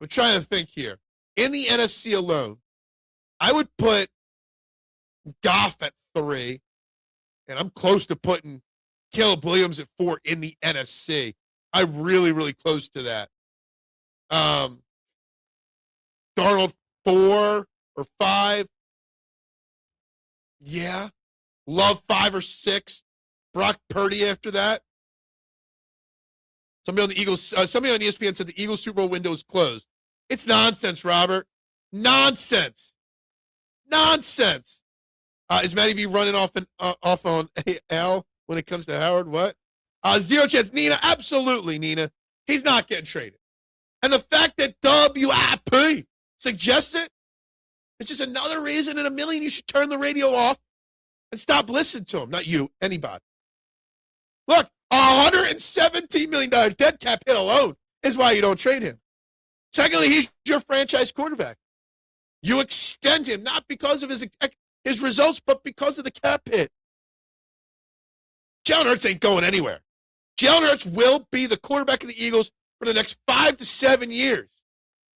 I'm trying to think here. In the NFC alone, I would put Goff at 3, and I'm close to putting Caleb Williams at 4 in the NFC. I'm really, really close to that. Darnold 4 or 5. Yeah. Love 5 or 6. Brock Purdy after that. Somebody on ESPN said the Eagles Super Bowl window is closed. It's nonsense, Robert. Nonsense. Is Matty B running off on AL when it comes to Howard? What? 0 chance. Nina, absolutely, Nina. He's not getting traded. And the fact that WIP suggests it, it's just another reason in a million you should turn the radio off and stop listening to him. Not you, anybody. Look, $117 million dead cap hit alone is why you don't trade him. Secondly, he's your franchise quarterback. You extend him not because of his results, but because of the cap hit. Jalen Hurts ain't going anywhere. Jalen Hurts will be the quarterback of the Eagles for the next 5 to 7 years.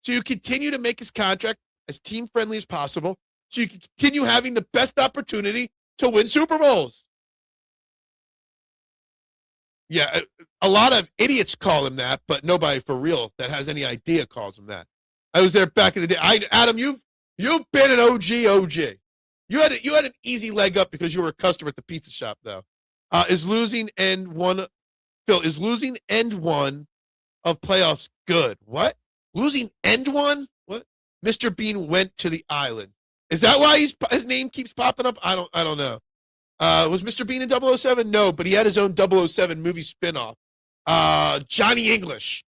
So you continue to make his contract as team-friendly as possible so you can continue having the best opportunity to win Super Bowls. Yeah, a lot of idiots call him that, but nobody for real that has any idea calls him that. I was there back in the day. Adam, you've been an OG. You had an easy leg up because you were a customer at the pizza shop, though. Is losing end one of playoffs good? What? Losing end one? What? Mr. Bean went to the island. Is that why his name keeps popping up? I don't know. Was Mr. Bean in 007? No, but he had his own 007 movie spinoff. Johnny English.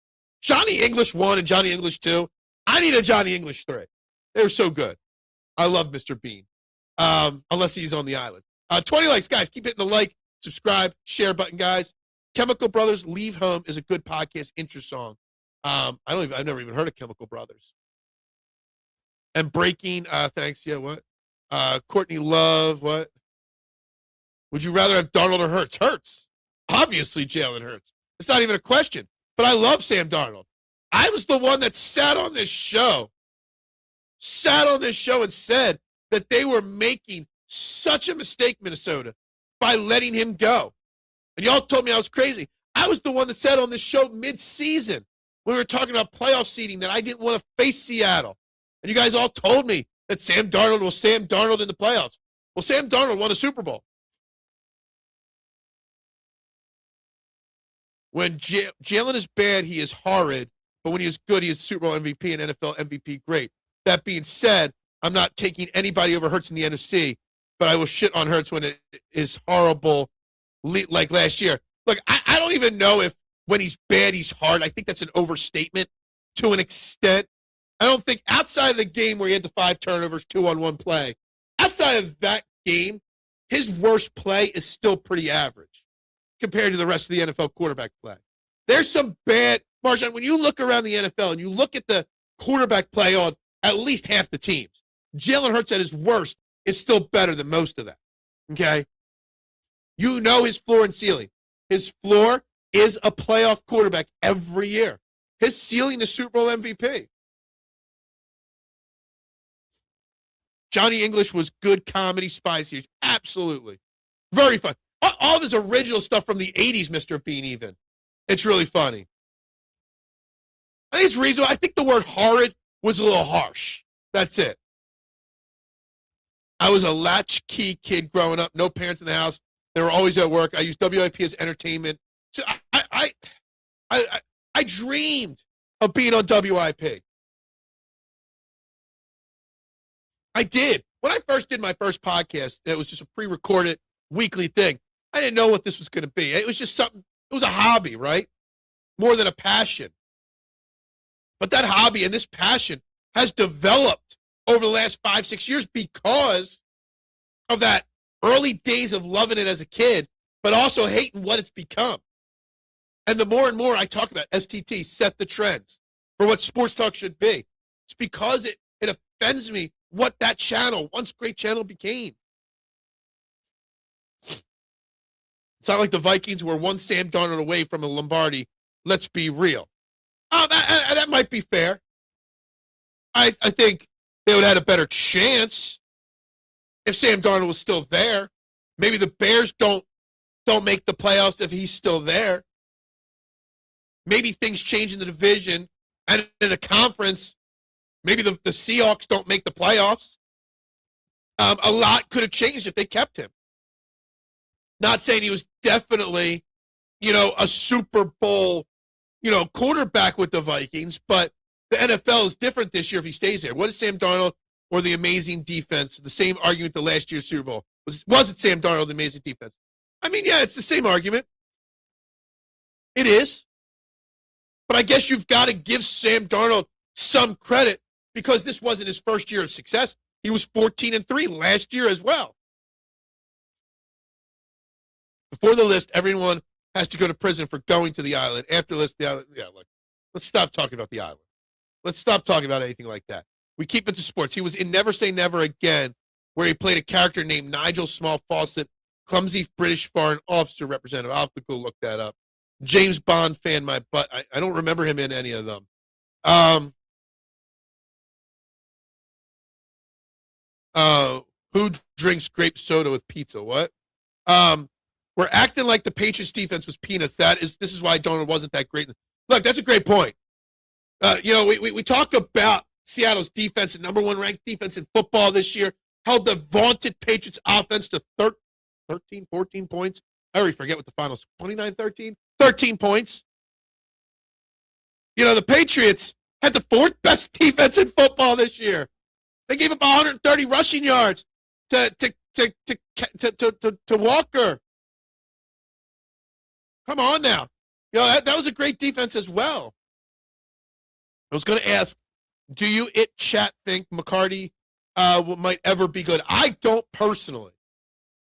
Johnny English 1 and Johnny English 2. I need a Johnny English 3. They were so good. I love Mr. Bean. Unless he's on the island. 20 likes, guys. Keep hitting the like, subscribe, share button, guys. Chemical Brothers Leave Home is a good podcast intro song. I've never even heard of Chemical Brothers. And Breaking, thanks. Yeah, what? Courtney Love, what? Would you rather have Darnold or Hurts? Hurts. Obviously, Jalen Hurts. It's not even a question. But I love Sam Darnold. I was the one that sat on this show and said that they were making such a mistake, Minnesota, by letting him go. And y'all told me I was crazy. I was the one that said on this show mid-season when we were talking about playoff seeding that I didn't want to face Seattle. And you guys all told me that Sam Darnold was Sam Darnold in the playoffs. Well, Sam Darnold won a Super Bowl. When Jalen is bad, he is horrid. But when he is good, he is Super Bowl MVP and NFL MVP great. That being said, I'm not taking anybody over Hurts in the NFC, but I will shit on Hurts when it is horrible, like last year. Look, I don't even know if when he's bad, he's hard. I think that's an overstatement to an extent. I don't think outside of the game where he had the 5 turnovers, 2-on-1 play, outside of that game, his worst play is still pretty average compared to the rest of the NFL quarterback play. There's some bad, Marshawn, when you look around the NFL and you look at the quarterback play on at least half the teams, Jalen Hurts at his worst is still better than most of that, okay? You know his floor and ceiling. His floor is a playoff quarterback every year. His ceiling is Super Bowl MVP. Johnny English was good comedy spy series. Absolutely. Very fun. All of his original stuff from the 80s, Mr. Bean, even. It's really funny. I think it's reasonable. I think the word horrid was a little harsh. That's it. I was a latchkey kid growing up. No parents in the house. They were always at work. I used WIP as entertainment. So I dreamed of being on WIP. I did. When I first did my first podcast, it was just a pre-recorded weekly thing. I didn't know what this was going to be. It was just something. It was a hobby, right? More than a passion. But that hobby and this passion has developed over the last 5-6 years because of that early days of loving it as a kid, but also hating what it's become. And the more and more I talk about STT, set the trends. for what sports talk should be. It's because it offends me what that channel, once great channel, became. It's not like the Vikings were one Sam Darnold away from a Lombardi. Let's be real. That might be fair. I think they would have had a better chance if Sam Darnold was still there. Maybe the Bears don't make the playoffs if he's still there. Maybe things change in the division and in the conference. Maybe the Seahawks don't make the playoffs. A lot could have changed if they kept him. Not saying he was definitely, a Super Bowl, quarterback with the Vikings, but the NFL is different this year if he stays there. What is Sam Darnold or the amazing defense? The same argument the last year's Super Bowl. Was it Sam Darnold, the amazing defense? I mean, yeah, it's the same argument. It is. But I guess you've got to give Sam Darnold some credit because this wasn't his first year of success. He was 14-3 last year as well. Before the list, everyone has to go to prison for going to the island. After the list, the island, look, let's stop talking about the island. Let's stop talking about anything like that. We keep it to sports. He was in Never Say Never Again, where he played a character named Nigel Small Fawcett, clumsy British foreign officer representative. I'll have to go look that up. James Bond fan, my butt. I don't remember him in any of them. Who drinks grape soda with pizza? What? We're acting like the Patriots defense was peanuts. This is why Darnold wasn't that great. Look, that's a great point. We talk about Seattle's defense, the number one ranked defense in football this year, held the vaunted Patriots offense to 13, 14 points. I already forget what the finals, 29-13? 13 points. The Patriots had the fourth best defense in football this year. They gave up 130 rushing yards to Walker. Come on now. That was a great defense as well. I was going to ask, do you, chat, think McCarty might ever be good? I don't personally.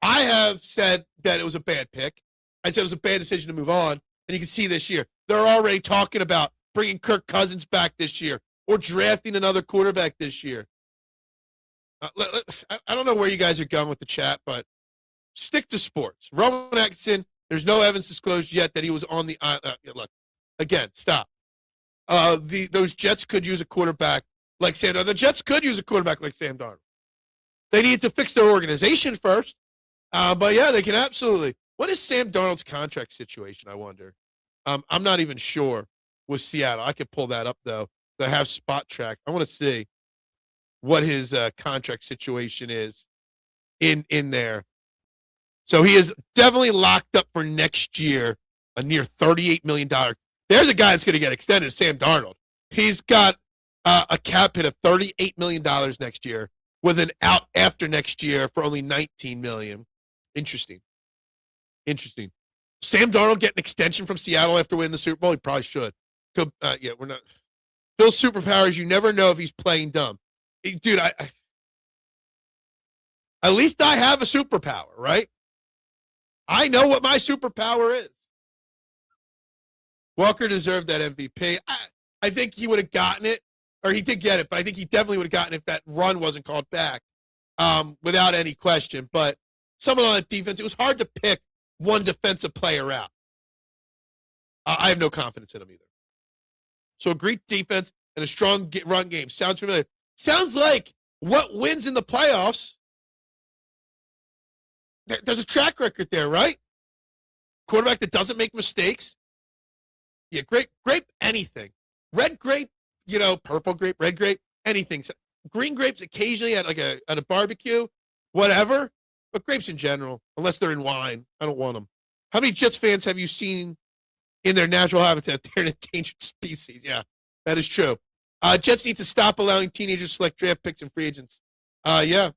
I have said that it was a bad pick. I said it was a bad decision to move on. And you can see this year, they're already talking about bringing Kirk Cousins back this year or drafting another quarterback this year. I don't know where you guys are going with the chat, but stick to sports. Rowan Atkinson, there's no evidence disclosed yet that he was on the look, again, stop. Those Jets could use a quarterback like Sam Darnold. The Jets could use a quarterback like Sam Darnold. They need to fix their organization first. But, yeah, they can absolutely. What is Sam Darnold's contract situation, I wonder? I'm not even sure with Seattle. I could pull that up, though. I have Spot Track. I want to see what his contract situation is in there. So he is definitely locked up for next year, a near $38 million. There's a guy that's going to get extended, Sam Darnold. He's got a cap hit of $38 million next year with an out after next year for only $19 million. Interesting. Sam Darnold get an extension from Seattle after winning the Super Bowl? He probably should. We're not. Phil's superpowers, you never know if he's playing dumb. Dude, at least I have a superpower, right? I know what my superpower is. Walker deserved that MVP. I think he would have gotten it, or he did get it, but I think he definitely would have gotten it if that run wasn't called back, without any question. But someone on that defense, it was hard to pick one defensive player out. I have no confidence in him either. So a great defense and a strong run game. Sounds familiar. Sounds like what wins in the playoffs. There's a track record there, right? Quarterback that doesn't make mistakes. Yeah, grape, anything. Red grape, purple grape, red grape, anything. Green grapes occasionally at a barbecue, whatever. But grapes in general, unless they're in wine, I don't want them. How many Jets fans have you seen in their natural habitat? They're an endangered species. Yeah, that is true. Jets need to stop allowing teenagers to select draft picks and free agents. Yeah.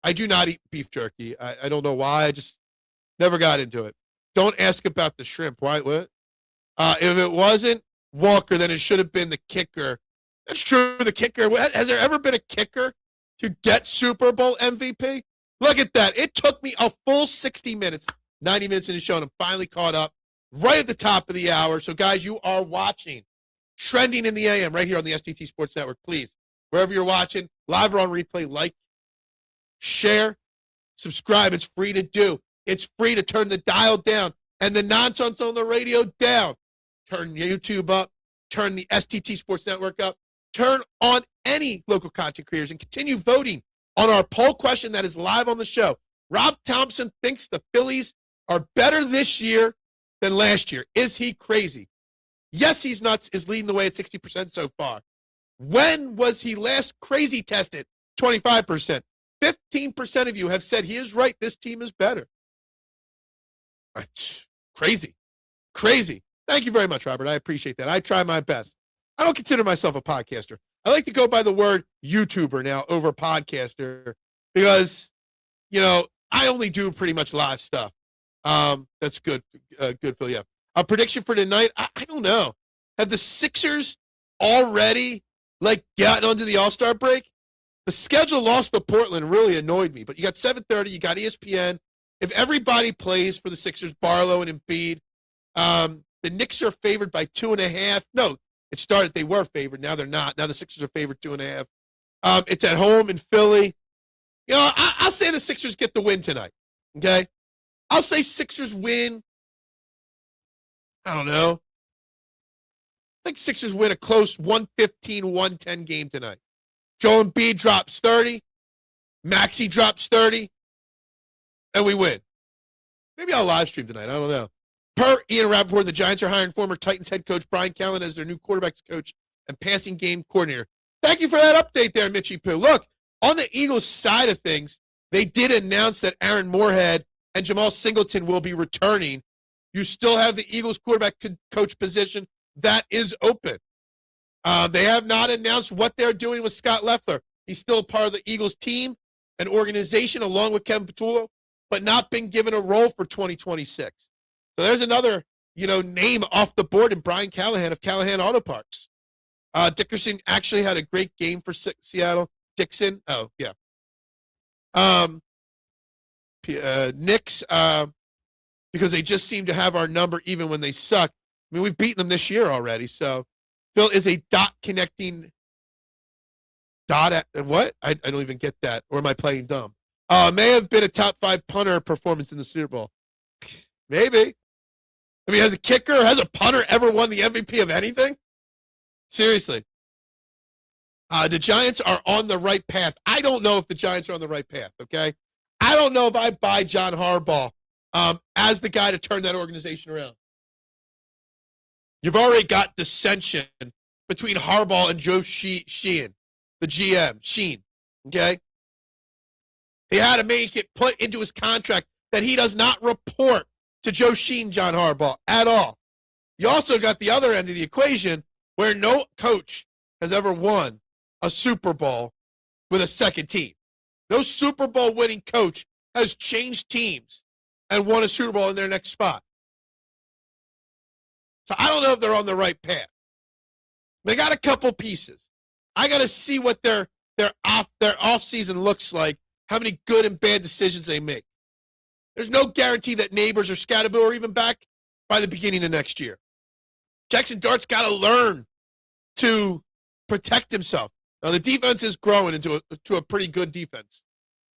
I do not eat beef jerky. I don't know why. I just never got into it. Don't ask about the shrimp. Why? What? If it wasn't Walker, then it should have been the kicker. That's true. The kicker. Has there ever been a kicker to get Super Bowl MVP? Look at that. It took me a full 60 minutes, 90 minutes into the show, and I'm finally caught up right at the top of the hour. So, guys, you are watching Trending in the AM right here on the STT Sports Network. Please, wherever you're watching, live or on replay, like, share, subscribe. It's free to do. It's free to turn the dial down and the nonsense on the radio down. Turn YouTube up. Turn the STT Sports Network up. Turn on any local content creators and continue voting on our poll question that is live on the show. Rob Thomson thinks the Phillies are better this year than last year. Is he crazy? Yes, he's nuts, is leading the way at 60% so far. When was he last crazy tested? 25%. 15% of you have said he is right. This team is better. Crazy. Crazy. Thank you very much, Robert. I appreciate that. I try my best. I don't consider myself a podcaster. I like to go by the word YouTuber now over podcaster because, I only do pretty much live stuff. That's good. Good, Phil. Yeah. A prediction for tonight? I don't know. Have the Sixers already, gotten onto the All-Star break? The schedule lost to Portland really annoyed me. But you got 7:30. You got ESPN. If everybody plays for the Sixers, Barlow and Embiid, the Knicks are favored by 2.5. No, it started. They were favored. Now they're not. Now the Sixers are favored 2.5. It's at home in Philly. I'll say the Sixers get the win tonight. Okay? I'll say Sixers win. I don't know. I think Sixers win a close 115-110 game tonight. Joel Embiid drops 30. Maxey drops 30. And we win. Maybe I'll live stream tonight. I don't know. Per Ian Rappaport, the Giants are hiring former Titans head coach Brian Callen as their new quarterbacks coach and passing game coordinator. Thank you for that update there, Mitchie Poo. Look, on the Eagles side of things, they did announce that Aaron Moorhead and Jamal Singleton will be returning. You still have the Eagles quarterback coach position that is open. They have not announced what they're doing with Scott Loeffler. He's still part of the Eagles team and organization along with Kevin Patullo, but not been given a role for 2026. So there's another, name off the board in Brian Callahan of Callahan Auto Parts. Dickerson actually had a great game for Seattle. Dixon, oh, yeah. Knicks, because they just seem to have our number even when they suck. I mean, we've beaten them this year already. So Phil is a connecting dot at what? I don't even get that. Or am I playing dumb? May have been a top 5 punter performance in the Super Bowl. Maybe. I mean, has a punter ever won the MVP of anything? Seriously. The Giants are on the right path. I don't know if the Giants are on the right path, okay? I don't know if I buy John Harbaugh as the guy to turn that organization around. You've already got dissension between Harbaugh and Joe Sheehan, the GM, Sheen, okay? He had to make it put into his contract that he does not report to Joe Sheen, John Harbaugh, at all. You also got the other end of the equation where no coach has ever won a Super Bowl with a second team. No Super Bowl winning coach has changed teams and won a Super Bowl in their next spot. So I don't know if they're on the right path. They got a couple pieces. I got to see what their off season looks like, how many good and bad decisions they make. There's no guarantee that Neighbors or Scatterbill are even back by the beginning of next year. Jackson Dart's got to learn to protect himself. Now, the defense is growing into a pretty good defense.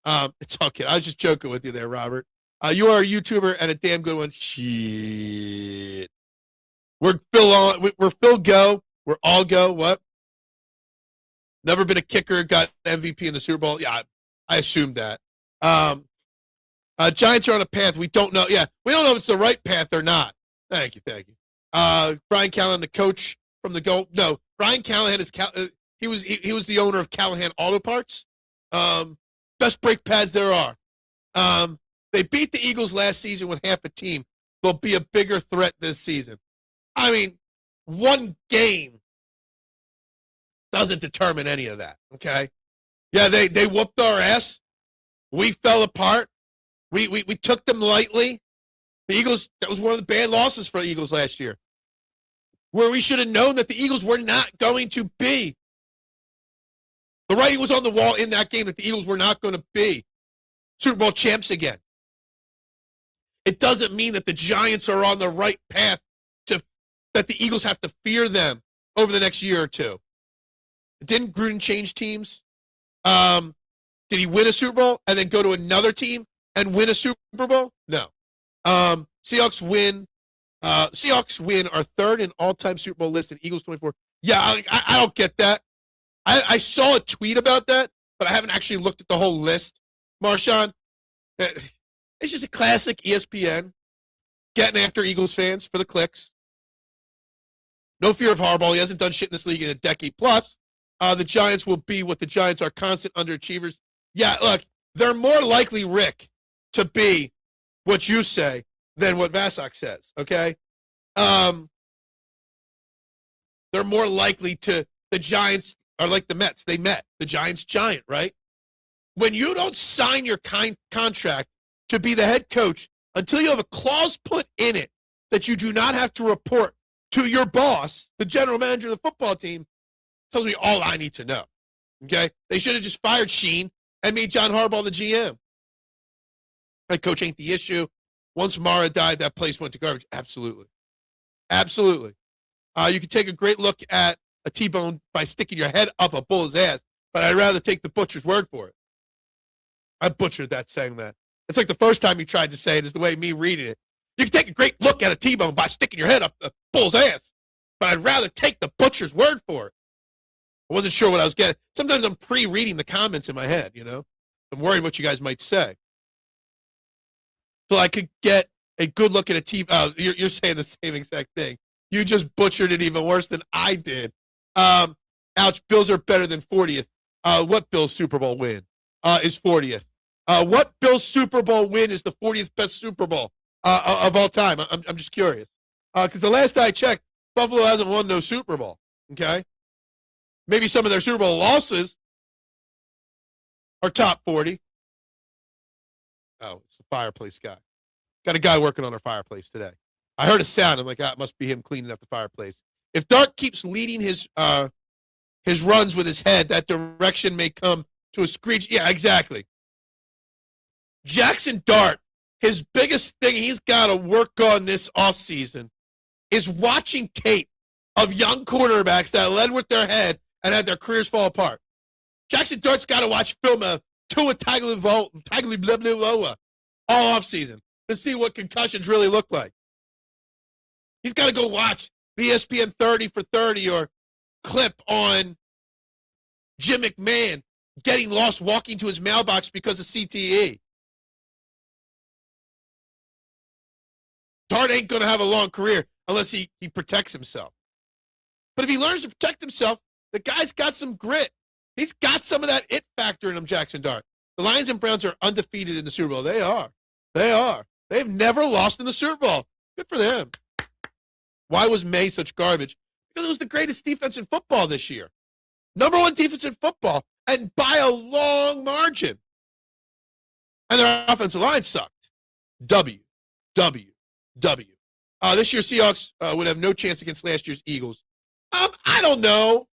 It's okay. I was just joking with you there, Robert. You are a YouTuber and a damn good one. Shit. We're Phil Go. We're all go. What? Never been a kicker, got MVP in the Super Bowl. Yeah, I assumed that. Giants are on a path. We don't know. Yeah, we don't know if it's the right path or not. Thank you. Brian Callahan, the coach from the goal. No, Brian Callahan is he was the owner of Callahan Auto Parts. Best brake pads there are. They beat the Eagles last season with half a team. They'll be a bigger threat this season. I mean, one game doesn't determine any of that. Okay. Yeah, they whooped our ass. We fell apart. We took them lightly. The Eagles, that was one of the bad losses for the Eagles last year, where we should have known that the Eagles were not going to be. The writing was on the wall in that game that the Eagles were not going to be Super Bowl champs again. It doesn't mean that the Giants are on the right path that the Eagles have to fear them over the next year or two. Didn't Gruden change teams? Did he win a Super Bowl and then go to another team and win a Super Bowl? No. Seahawks win. Seahawks win our third in all-time Super Bowl list, and Eagles 24. Yeah, I don't get that. I saw a tweet about that, but I haven't actually looked at the whole list. Marshawn, it's just a classic ESPN getting after Eagles fans for the clicks. No fear of Harbaugh. He hasn't done shit in this league in a decade plus. The Giants will be what the Giants are, constant underachievers. Yeah, look, they're more likely, Rick, to be what you say than what Vasak says, okay? They're more likely to, the Giants are like the Mets. They met. The Giants giant, right? When you don't sign your contract to be the head coach until you have a clause put in it that you do not have to report to your boss, the general manager of the football team, tells me all I need to know, okay? They should have just fired Sheen and made John Harbaugh the GM. Right, coach ain't the issue. Once Mara died, that place went to garbage. Absolutely. Absolutely. You can take a great look at a T-bone by sticking your head up a bull's ass, but I'd rather take the butcher's word for it. I butchered that saying that. It's like the first time you tried to say it is the way me reading it. You can take a great look at a T-bone by sticking your head up a bull's ass, but I'd rather take the butcher's word for it. I wasn't sure what I was getting. Sometimes I'm pre-reading the comments in my head, you know. I'm worried what you guys might say. So I could get a good look at a team. You're saying the same exact thing. You just butchered it even worse than I did. Ouch, Bills are better than 40th. What Bills Super Bowl win is 40th? What Bills Super Bowl win is the 40th best Super Bowl of all time? I'm just curious. Because the last I checked, Buffalo hasn't won no Super Bowl. Okay? Maybe some of their Super Bowl losses are top 40. Oh, it's the fireplace guy. Got a guy working on our fireplace today. I heard a sound. I'm like, it must be him cleaning up the fireplace. If Dart keeps leading his runs with his head, that direction may come to a screech. Yeah, exactly. Jackson Dart, his biggest thing he's got to work on this offseason is watching tape of young quarterbacks that led with their head and had their careers fall apart. Jackson Dart's got to watch film of Tua Tagovailoa all offseason to see what concussions really look like. He's got to go watch the ESPN 30 for 30 or clip on Jim McMahon getting lost walking to his mailbox because of CTE. Dart ain't going to have a long career unless he protects himself. But if he learns to protect himself, the guy's got some grit. He's got some of that it factor in him, Jackson Dart. The Lions and Browns are undefeated in the Super Bowl. They are. They are. They've never lost in the Super Bowl. Good for them. Why was May such garbage? Because it was the greatest defense in football this year. Number one defense in football, and by a long margin. And their offensive line sucked. W. This year, Seahawks would have no chance against last year's Eagles. I don't know.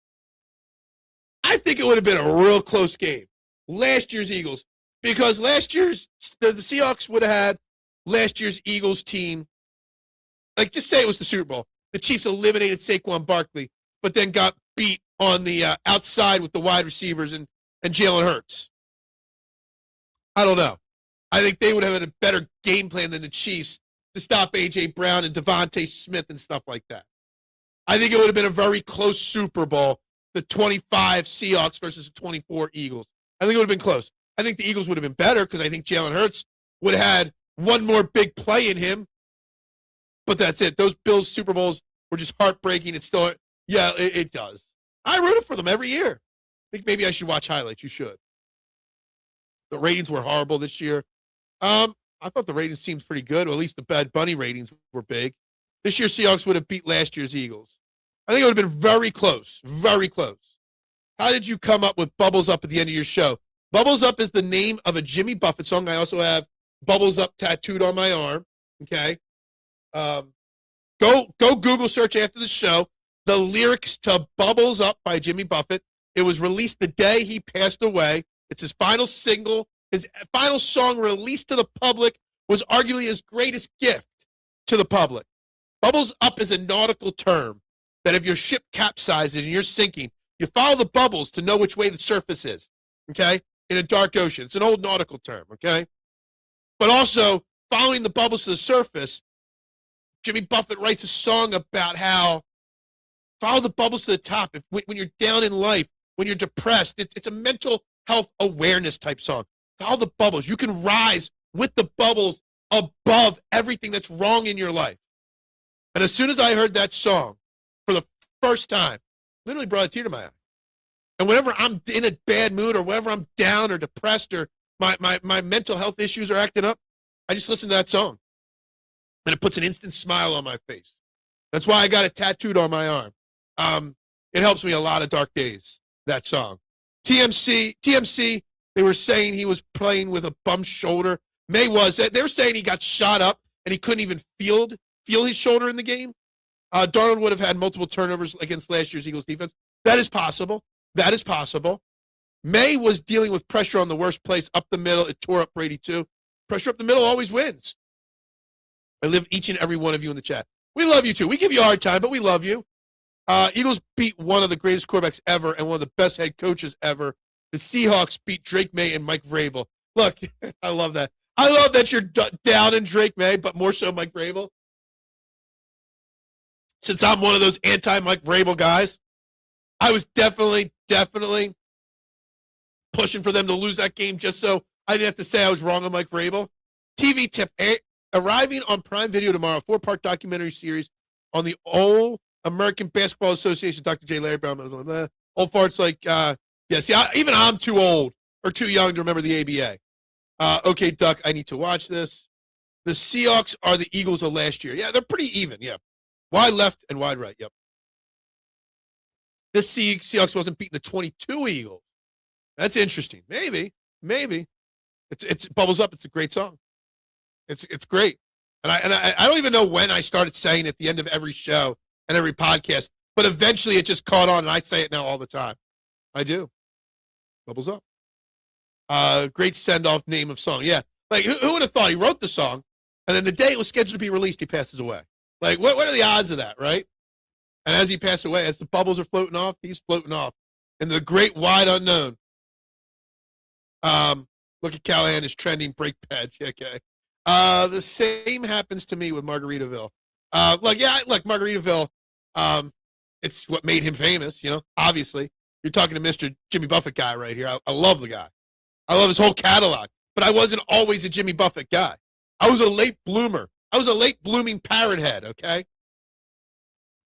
I think it would have been a real close game. Last year's Eagles. Because last year's, the Seahawks would have had last year's Eagles team. Like, just say it was the Super Bowl. The Chiefs eliminated Saquon Barkley, but then got beat on the outside with the wide receivers and Jalen Hurts. I don't know. I think they would have had a better game plan than the Chiefs to stop A.J. Brown and Devontae Smith and stuff like that. I think it would have been a very close Super Bowl, the 25 Seahawks versus the 24 Eagles. I think it would have been close. I think the Eagles would have been better because I think Jalen Hurts would have had one more big play in him. But that's it. Those Bills Super Bowls were just heartbreaking. It's still, yeah, it does. I rooted for them every year. I think maybe I should watch highlights. You should. The ratings were horrible this year. I thought the ratings seemed pretty good, or at least the Bad Bunny ratings were big. This year, Seahawks would have beat last year's Eagles. I think it would have been very close, very close. How did you come up with Bubbles Up at the end of your show? Bubbles Up is the name of a Jimmy Buffett song. I also have Bubbles Up tattooed on my arm. Okay. Go Google search after the show the lyrics to Bubbles Up by Jimmy Buffett. It was released the day he passed away. It's his final single. His final song released to the public was arguably his greatest gift to the public. Bubbles Up is a nautical term. that if your ship capsizes and you're sinking, you follow the bubbles to know which way the surface is, okay, in a dark ocean. It's an old nautical term, okay? But also, following the bubbles to the surface, Jimmy Buffett writes a song about how follow the bubbles to the top. When you're down in life, when you're depressed, it's a mental health awareness type song. Follow the bubbles. You can rise with the bubbles above everything that's wrong in your life. And as soon as I heard that song for the first time, literally brought a tear to my eye. And whenever I'm in a bad mood or whenever I'm down or depressed or my mental health issues are acting up, I just listen to that song. And it puts an instant smile on my face. That's why I got it tattooed on my arm. It helps me a lot of dark days, that song. TMC, they were saying he was playing with a bum shoulder. They were saying he got shot up and he couldn't even feel his shoulder in the game. Darnold would have had multiple turnovers against last year's Eagles defense. That is possible. That is possible. May was dealing with pressure on the worst place, up the middle. It tore up Brady too. Pressure up the middle always wins. I love each and every one of you in the chat. We love you too. We give you a hard time, but we love you. Eagles beat one of the greatest quarterbacks ever and one of the best head coaches ever. The Seahawks beat Drake May and Mike Vrabel. Look, I love that. I love that you're down in Drake May, but more so Mike Vrabel. Since I'm one of those anti-Mike Vrabel guys, I was definitely pushing for them to lose that game just so I didn't have to say I was wrong on Mike Vrabel. TV tip, arriving on Prime Video tomorrow, 4-part documentary series on the All American Basketball Association, Dr. J. Larry Brown. Old farts like, even I'm too old or too young to remember the ABA. Okay, Duck, I need to watch this. The Seahawks are the Eagles of last year. Yeah, they're pretty even, yeah. Wide left and wide right, yep. This Seahawks wasn't beating the 22 Eagles. That's interesting. Maybe. It's bubbles up. It's a great song. It's great. And I don't even know when I started saying it at the end of every show and every podcast, but eventually it just caught on, and I say it now all the time. I do. Bubbles up. Great send-off name of song. Yeah. Like, who would have thought he wrote the song, and then the day it was scheduled to be released, he passes away? Like, what are the odds of that, right? And as he passed away, as the bubbles are floating off, he's floating off in the great wide unknown. Look at Callahan is trending brake pads. Okay. The same happens to me with Margaritaville. Margaritaville, it's what made him famous, obviously. You're talking to Mr. Jimmy Buffett guy right here. I love the guy. I love his whole catalog. But I wasn't always a Jimmy Buffett guy. I was a late bloomer. I was a late blooming parrot head, okay?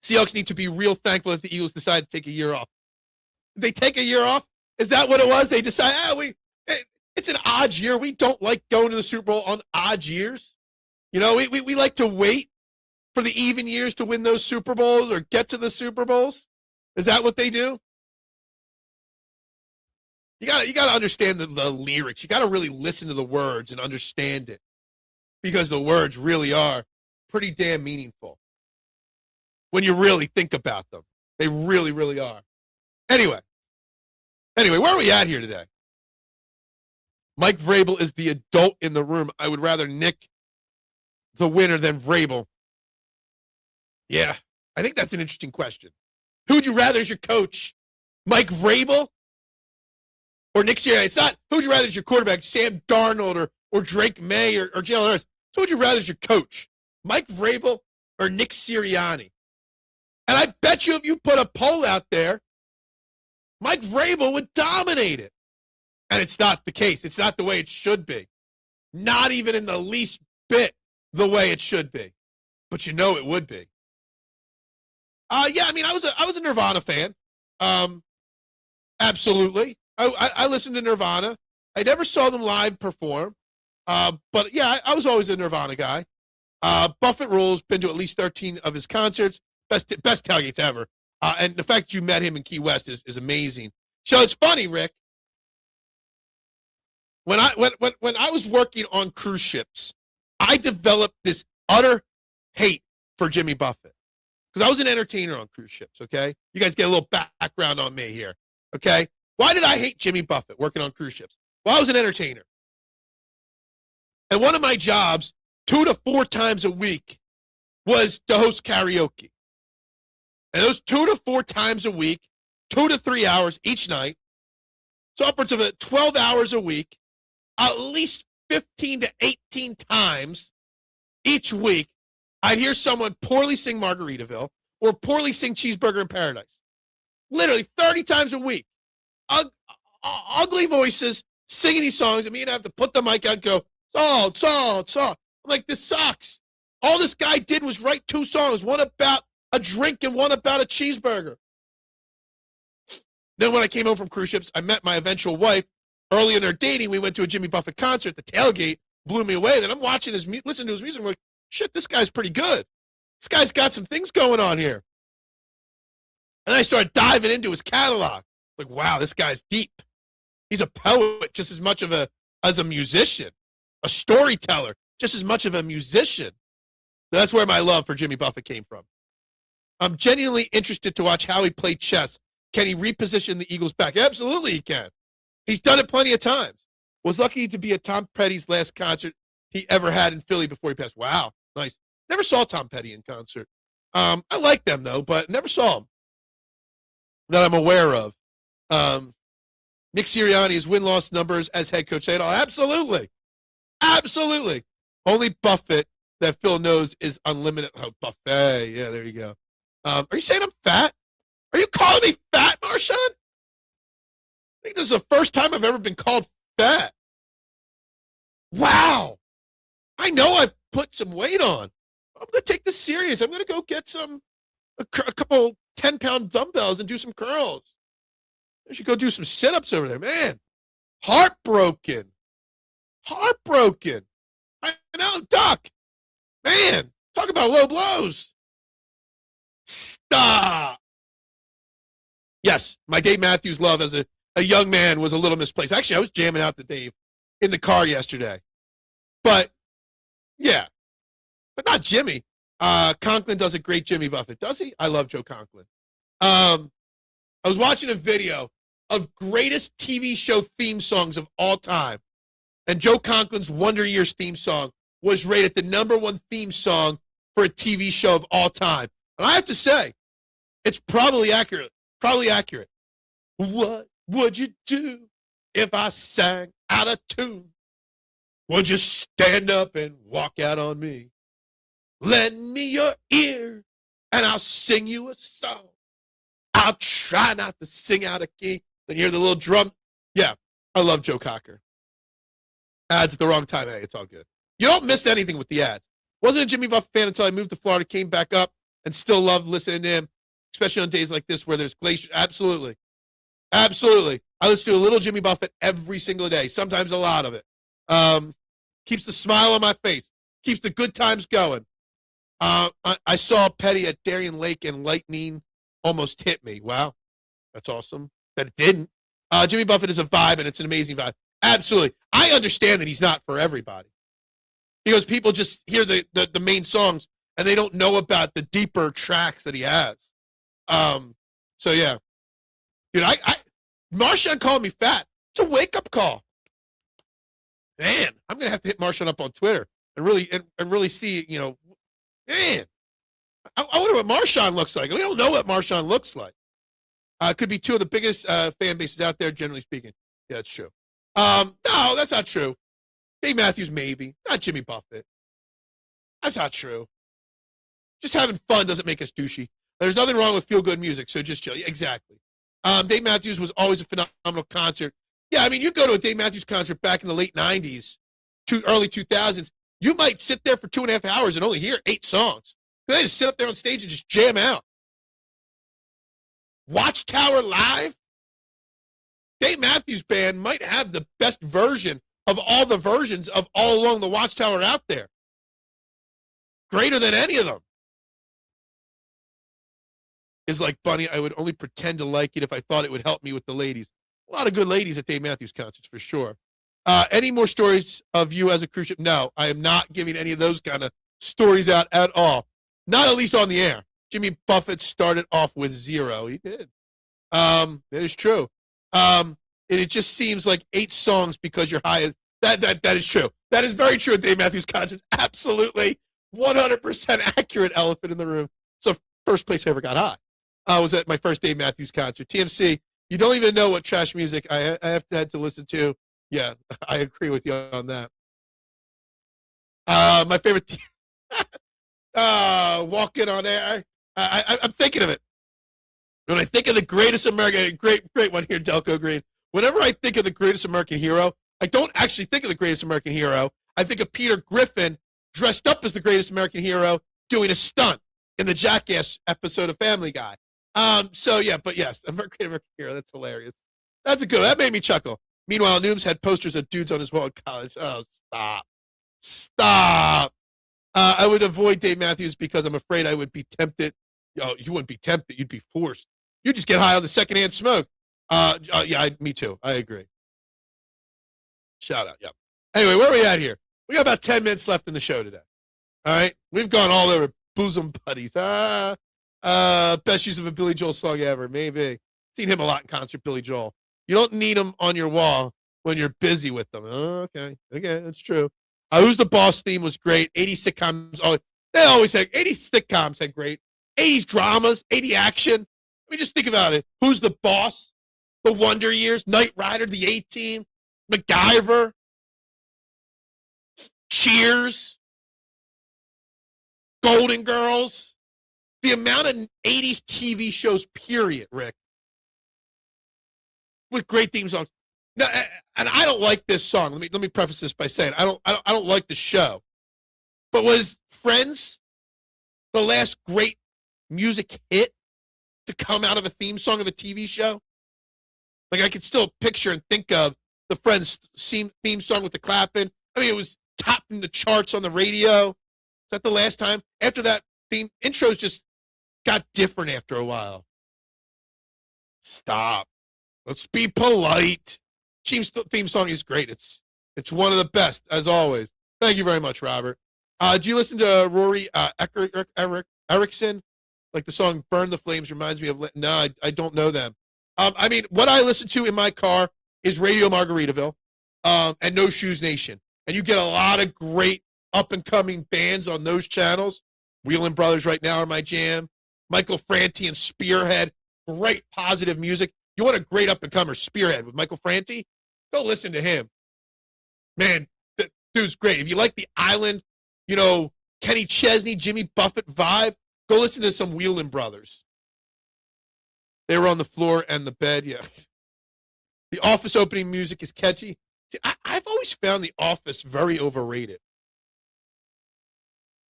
Seahawks need to be real thankful that the Eagles decided to take a year off. Did they take a year off? Is that what it was? They decided, it's an odd year. We don't like going to the Super Bowl on odd years. We like to wait for the even years to win those Super Bowls or get to the Super Bowls. Is that what they do? You got to understand the lyrics. You got to really listen to the words and understand it, because the words really are pretty damn meaningful when you really think about them. They really, really are. Anyway, where are we at here today? Mike Vrabel is the adult in the room. I would rather Nick the winner than Vrabel. Yeah, I think that's an interesting question. Who would you rather as your coach? Mike Vrabel or Nick Sirianni? It's not who would you rather as your quarterback, Sam Darnold or Drake May or Jalen Hurts. So who would you rather as your coach? Mike Vrabel or Nick Sirianni? And I bet you if you put a poll out there, Mike Vrabel would dominate it. And it's not the case. It's not the way it should be. Not even in the least bit the way it should be. But it would be. I was a Nirvana fan. Absolutely. I listened to Nirvana. I never saw them live perform. But yeah, I was always a Nirvana guy. Buffett rules, been to at least 13 of his concerts. Best tailgates ever. And the fact that you met him in Key West is amazing. So it's funny, Rick. When I was working on cruise ships, I developed this utter hate for Jimmy Buffett because I was an entertainer on cruise ships. Okay, you guys get a little background on me here. Okay, why did I hate Jimmy Buffett working on cruise ships? Well, I was an entertainer, and one of my jobs, 2 to 4 times a week, was to host karaoke. And those 2 to 4 times a week, 2 to 3 hours each night, so upwards of 12 hours a week, at least 15 to 18 times each week, I'd hear someone poorly sing Margaritaville or poorly sing Cheeseburger in Paradise. Literally 30 times a week. Ugly voices singing these songs, and me and I have to put the mic out and go, salt, salt, salt. I'm like, this sucks. All this guy did was write 2 songs, one about a drink and one about a cheeseburger. Then when I came home from cruise ships, I met my eventual wife. Early in our dating, we went to a Jimmy Buffett concert. The tailgate blew me away. Then I'm watching listening to his music. I'm like, shit, this guy's pretty good. This guy's got some things going on here. And I started diving into his catalog. Like, wow, this guy's deep. He's a poet just as much as a musician, a storyteller, just as much of a musician. So that's where my love for Jimmy Buffett came from. I'm genuinely interested to watch how he played chess. Can he reposition the Eagles back? Absolutely he can. He's done it plenty of times. Was lucky to be at Tom Petty's last concert he ever had in Philly before he passed. Wow, nice. Never saw Tom Petty in concert. I like them, though, but never saw him that I'm aware of. Nick Sirianni, his win-loss numbers as head coach say it all. Absolutely. Absolutely. Only Buffett that Phil knows is unlimited. Oh, Buffet. Yeah, there you go. Are you saying I'm fat? Are you calling me fat, Marshawn? I think this is the first time I've ever been called fat. Wow. I know I've put some weight on. I'm going to take this serious. I'm going to go get a couple 10-pound dumbbells and do some curls. I should go do some sit-ups over there. Man, heartbroken. Heartbroken. I know, Doc. Man, talk about low blows. Stop. Yes, my Dave Matthews love as a young man was a little misplaced. Actually, I was jamming out to Dave in the car yesterday. But, yeah. But not Jimmy. Conklin does a great Jimmy Buffett. Does he? I love Joe Conklin. I was watching a video of greatest TV show theme songs of all time. And Joe Conklin's Wonder Years theme song was rated the #1 theme song for a TV show of all time. And I have to say, it's probably accurate. Probably accurate. What would you do if I sang out of tune? Would you stand up and walk out on me? Lend me your ear and I'll sing you a song. I'll try not to sing out of key. Then hear the little drum. Yeah, I love Joe Cocker. Ads at the wrong time. Hey, it's all good. You don't miss anything with the ads. Wasn't a Jimmy Buffett fan until I moved to Florida, came back up, and still love listening to him, especially on days like this where there's glacier. Absolutely. Absolutely. I listen to a little Jimmy Buffett every single day, sometimes a lot of it. Keeps the smile on my face, keeps the good times going. I saw Petty at Darien Lake and lightning almost hit me. Wow. That's awesome. That it didn't. Jimmy Buffett is a vibe, and it's an amazing vibe. Absolutely. I understand that he's not for everybody. Because people just hear the main songs, and they don't know about the deeper tracks that he has. So, yeah. Dude, Marshawn calling me fat. It's a wake-up call. Man, I'm going to have to hit Marshawn up on Twitter and really see, man. I wonder what Marshawn looks like. We don't know what Marshawn looks like. Could be two of the biggest fan bases out there, generally speaking. Yeah, that's true. No, that's not true. Dave Matthews, maybe. Not Jimmy Buffett. That's not true. Just having fun doesn't make us douchey. There's nothing wrong with feel-good music, so just chill. Yeah, exactly. Dave Matthews was always a phenomenal concert. Yeah, I mean, you go to a Dave Matthews concert back in the late 90s, early 2000s, you might sit there for 2.5 hours and only hear 8 songs. They just sit up there on stage and just jam out. Watchtower Live? Dave Matthews Band might have the best version of all the versions of All Along the Watchtower out there. Greater than any of them. Is like, Bunny, I would only pretend to like it if I thought it would help me with the ladies. A lot of good ladies at Dave Matthews concerts, for sure. Any more stories of you as a cruise ship? No, I am not giving any of those kind of stories out at all. Not at least on the air. Jimmy Buffett started off with 0. He did. That is true. It just seems like 8 songs because you're high. That is true. That is very true at Dave Matthews concerts. Absolutely 100% accurate, elephant in the room. So first place I ever got high. I was at my first Dave Matthews concert. TMC, you don't even know what trash music I had to listen to. Yeah, I agree with you on that. My favorite, walking on air. I'm thinking of it. When I think of the greatest American, great one here, Delco Green. Whenever I think of the greatest American hero, I don't actually think of the greatest American hero. I think of Peter Griffin dressed up as the greatest American hero doing a stunt in the Jackass episode of Family Guy. So yeah, but yes, American hero. That's hilarious. That's a good. That made me chuckle. Meanwhile, Nooms had posters of dudes on his wall at college. Oh, stop. I would avoid Dave Matthews because I'm afraid I would be tempted. Oh, you wouldn't be tempted. You'd be forced. You just get high on the secondhand smoke. Yeah, me too. I agree. Shout out. Yeah. Anyway, where are we at here? We got about 10 minutes left in the show today. All right. We've gone all over bosom buddies. Best use of a Billy Joel song ever. Maybe. Seen him a lot in concert, Billy Joel. You don't need him on your wall when you're busy with them. Oh, okay. Okay. That's true. Who's the Boss theme was great. 80s sitcoms. Oh, they always had 80s sitcoms had great. 80s dramas, 80 action. I mean, just think about it. Who's the Boss? The Wonder Years, Knight Rider, The 18, MacGyver, Cheers, Golden Girls. The amount of 80s TV shows, period, Rick, with great theme songs. Now, and I don't like this song. Let me preface this by saying I don't like the show. But was Friends the last great music hit to come out of a theme song of a TV show? Like, I could still picture and think of the Friends theme song with the clapping. I mean, it was topping the charts on the radio. Is that the last time? After that, theme intros just got different after a while. Stop. Let's be polite. Theme song is great. It's one of the best, as always. Thank you very much, Robert. Do you listen to Rory Erickson? Like the song Burn the Flames reminds me of... No, I don't know them. I mean, what I listen to in my car is Radio Margaritaville and No Shoes Nation. And you get a lot of great up-and-coming bands on those channels. Wheeling Brothers right now are my jam. Michael Franti and Spearhead. Great positive music. You want a great up-and-comer, Spearhead, with Michael Franti? Go listen to him. Man, dude's great. If you like the Island, Kenny Chesney, Jimmy Buffett vibe, go listen to some Wheeling Brothers. They were on the floor and the bed, yeah. The Office opening music is catchy. See, I've always found The Office very overrated.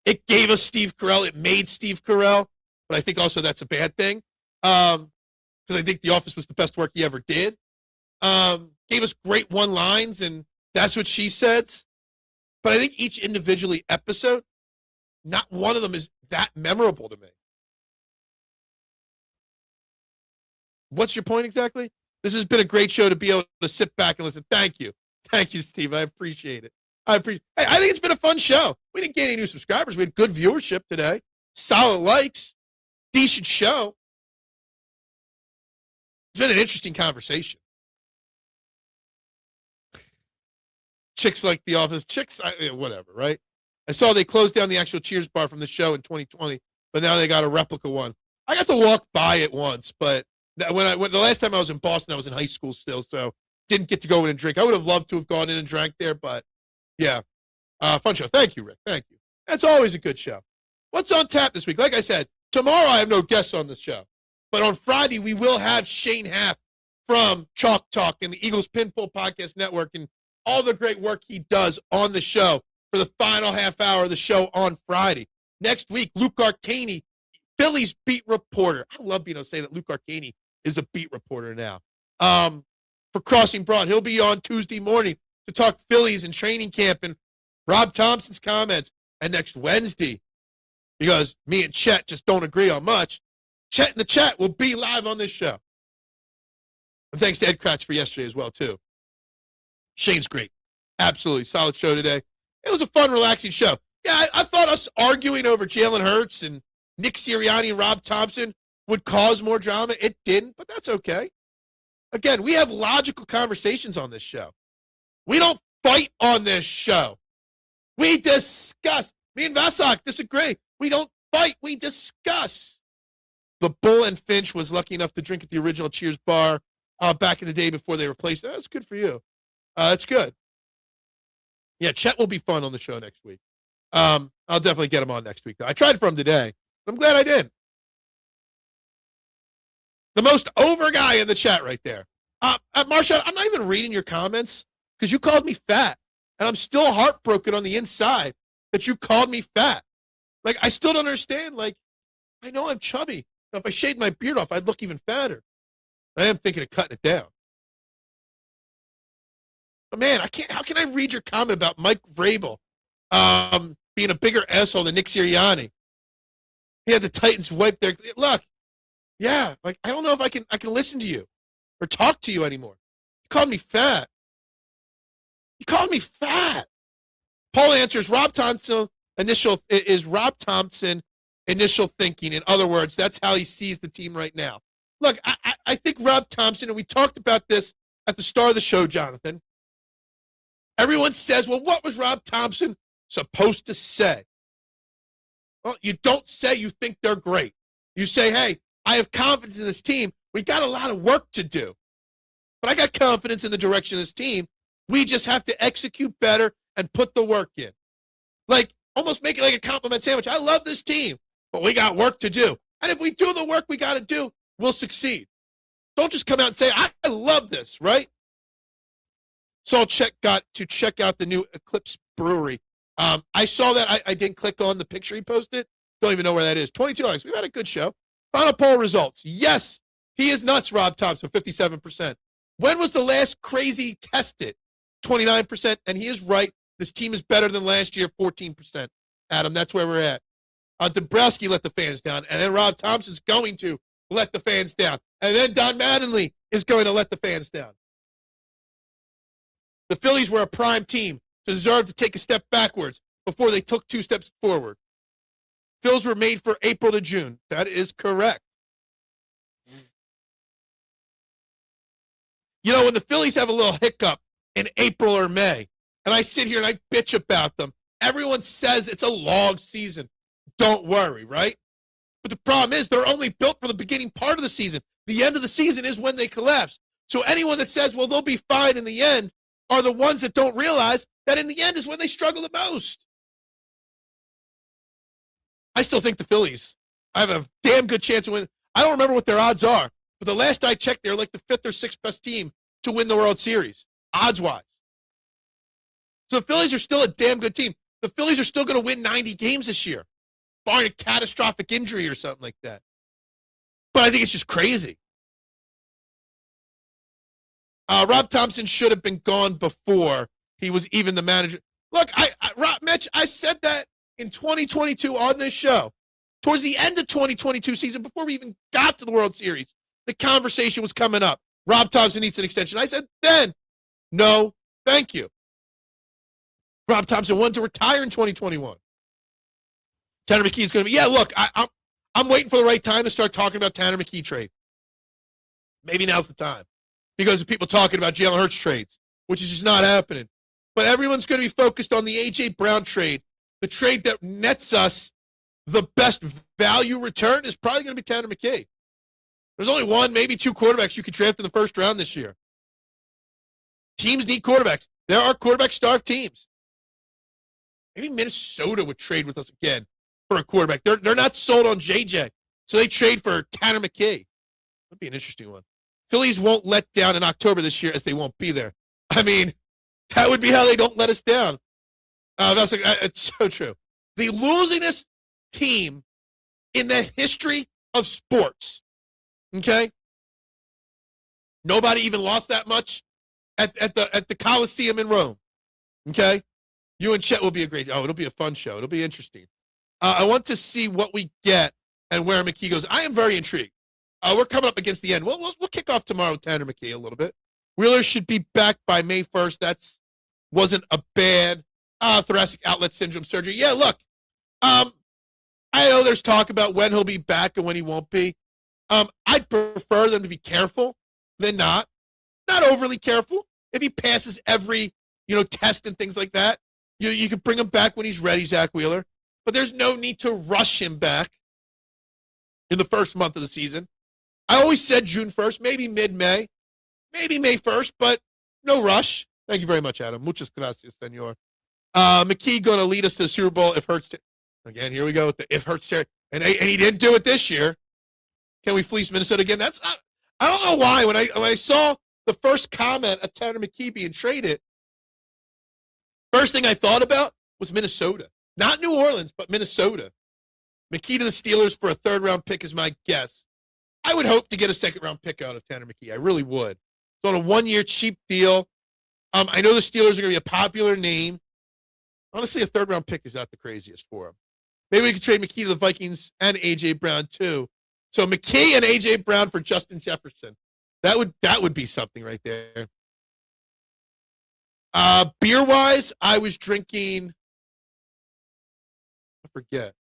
It gave us Steve Carell. It made Steve Carell, but I think also that's a bad thing. Because I think The Office was the best work he ever did. Gave us great one-lines, and that's what she says. But I think each individually episode, not one of them is that memorable to me. What's your point exactly? This has been a great show to be able to sit back and listen. Thank you. Thank you, Steve. I appreciate it. I think it's been a fun show. We didn't get any new subscribers. We had good viewership today. Solid likes. Decent show. It's been an interesting conversation. Chicks like The Office. Whatever, right? I saw they closed down the actual Cheers bar from the show in 2020, but now they got a replica one. I got to walk by it once, but the last time I was in Boston, I was in high school still, so didn't get to go in and drink. I would have loved to have gone in and drank there, but yeah. Fun show. Thank you, Rick. Thank you. That's always a good show. What's on tap this week? Like I said, tomorrow I have no guests on the show, but on Friday we will have Shane Haff from Chalk Talk and the Eagles Pinball Podcast Network and all the great work he does on the show for the final half hour of the show on Friday. Next week, Luke Arcaney, Phillies beat reporter. I love being able to say that Luke Arcaney is a beat reporter now. For Crossing Broad, he'll be on Tuesday morning to talk Phillies and training camp and Rob Thomson's comments. And next Wednesday, because me and Chet just don't agree on much, Chet in the chat will be live on this show. And thanks to Ed Kratz for yesterday as well, too. Shane's great. Absolutely. Solid show today. It was a fun, relaxing show. Yeah, I thought us arguing over Jalen Hurts and Nick Sirianni and Rob Thomson would cause more drama. It didn't, but that's okay. Again, we have logical conversations on this show. We don't fight on this show. We discuss. Me and Vasak disagree. We don't fight. We discuss. The Bull and Finch was lucky enough to drink at the original Cheers bar back in the day before they replaced it. That's good for you. That's good. Yeah, Chet will be fun on the show next week. I'll definitely get him on next week, though. I tried for him today. I'm glad I did. The most over guy in the chat right there. Marshawn, I'm not even reading your comments because you called me fat. And I'm still heartbroken on the inside that you called me fat. Like, I still don't understand. Like, I know I'm chubby. Now, if I shaved my beard off, I'd look even fatter. I am thinking of cutting it down. But, man, how can I read your comment about Mike Vrabel being a bigger asshole than Nick Sirianni? He had the Titans wipe their – look, yeah, like, I don't know if I can listen to you or talk to you anymore. You called me fat. You called me fat. Paul answers, Rob Thomson initial thinking. In other words, that's how he sees the team right now. Look, I think Rob Thomson, and we talked about this at the start of the show, Jonathan. Everyone says, well, what was Rob Thomson supposed to say? Well, you don't say you think they're great. You say, hey, I have confidence in this team. We got a lot of work to do. But I got confidence in the direction of this team. We just have to execute better and put the work in. Like, almost make it like a compliment sandwich. I love this team, but we got work to do. And if we do the work we got to do, we'll succeed. Don't just come out and say, I love this, right? So got to check out the new Eclipse Brewery. I saw that. I didn't click on the picture he posted. Don't even know where that is. 22 likes. We've had a good show. Final poll results. Yes, he is nuts, Rob Thomson, 57%. When was the last crazy tested? 29%. And he is right. This team is better than last year, 14%. Adam, that's where we're at. Dombrowski let the fans down. And then Rob Thompson's going to let the fans down. And then Don Mattingly is going to let the fans down. The Phillies were a prime team to deserve to take a step backwards before they took 2 steps forward. Phils were made for April to June. That is correct. You know, when the Phillies have a little hiccup in April or May, and I sit here and I bitch about them, everyone says it's a long season. Don't worry, right? But the problem is they're only built for the beginning part of the season. The end of the season is when they collapse. So anyone that says, well, they'll be fine in the end are the ones that don't realize that in the end is when they struggle the most. I still think the Phillies, I have a damn good chance to win. I don't remember what their odds are, but the last I checked, they're like the 5th or 6th best team to win the World Series, odds-wise. So the Phillies are still a damn good team. The Phillies are still going to win 90 games this year, barring a catastrophic injury or something like that. But I think it's just crazy. Rob Thomson should have been gone before he was even the manager. Look, Mitch, I said that in 2022 on this show. Towards the end of 2022 season, before we even got to the World Series, the conversation was coming up. Rob Thomson needs an extension. I said then, no, thank you. Rob Thomson wanted to retire in 2021. Tanner McKee is going to be, look, I'm waiting for the right time to start talking about Tanner McKee trade. Maybe now's the time. Because of people talking about Jalen Hurts trades, which is just not happening. But everyone's going to be focused on the A.J. Brown trade. The trade that nets us the best value return is probably going to be Tanner McKee. There's only 1, maybe 2 quarterbacks you could draft in the first round this year. Teams need quarterbacks. There are quarterback-starved teams. Maybe Minnesota would trade with us again for a quarterback. They're not sold on JJ, so they trade for Tanner McKee. That'd be an interesting one. Phillies won't let down in October this year as they won't be there. I mean, that would be how they don't let us down. It's so true. The losingest team in the history of sports. Okay? Nobody even lost that much at the Coliseum in Rome. Okay? You and Chet will be it'll be a fun show. It'll be interesting. I want to see what we get and where McKee goes. I am very intrigued. We're coming up against the end. We'll kick off tomorrow with Tanner McKee a little bit. Wheeler should be back by May 1st. Wasn't a bad thoracic outlet syndrome surgery. Yeah, look, I know there's talk about when he'll be back and when he won't be. I'd prefer them to be careful than not overly careful. If he passes every test and things like that, you can bring him back when he's ready, Zach Wheeler. But there's no need to rush him back. in the first month of the season. I always said June 1st, maybe mid-May, maybe May 1st, but no rush. Thank you very much, Adam. Muchas gracias, senor. McKee going to lead us to the Super Bowl if Hurts. Again, here we go with the if Hurts. And he didn't do it this year. Can we fleece Minnesota again? I don't know why. When I saw the first comment of Tanner McKee being traded, first thing I thought about was Minnesota. Not New Orleans, but Minnesota. McKee to the Steelers for a third-round pick is my guess. I would hope to get a second-round pick out of Tanner McKee. I really would. It's on a one-year cheap deal. I know the Steelers are going to be a popular name. Honestly, a third-round pick is not the craziest for him. Maybe we could trade McKee to the Vikings and A.J. Brown, too. So McKee and A.J. Brown for Justin Jefferson. That would be something right there. Beer-wise, I was drinking, I forget.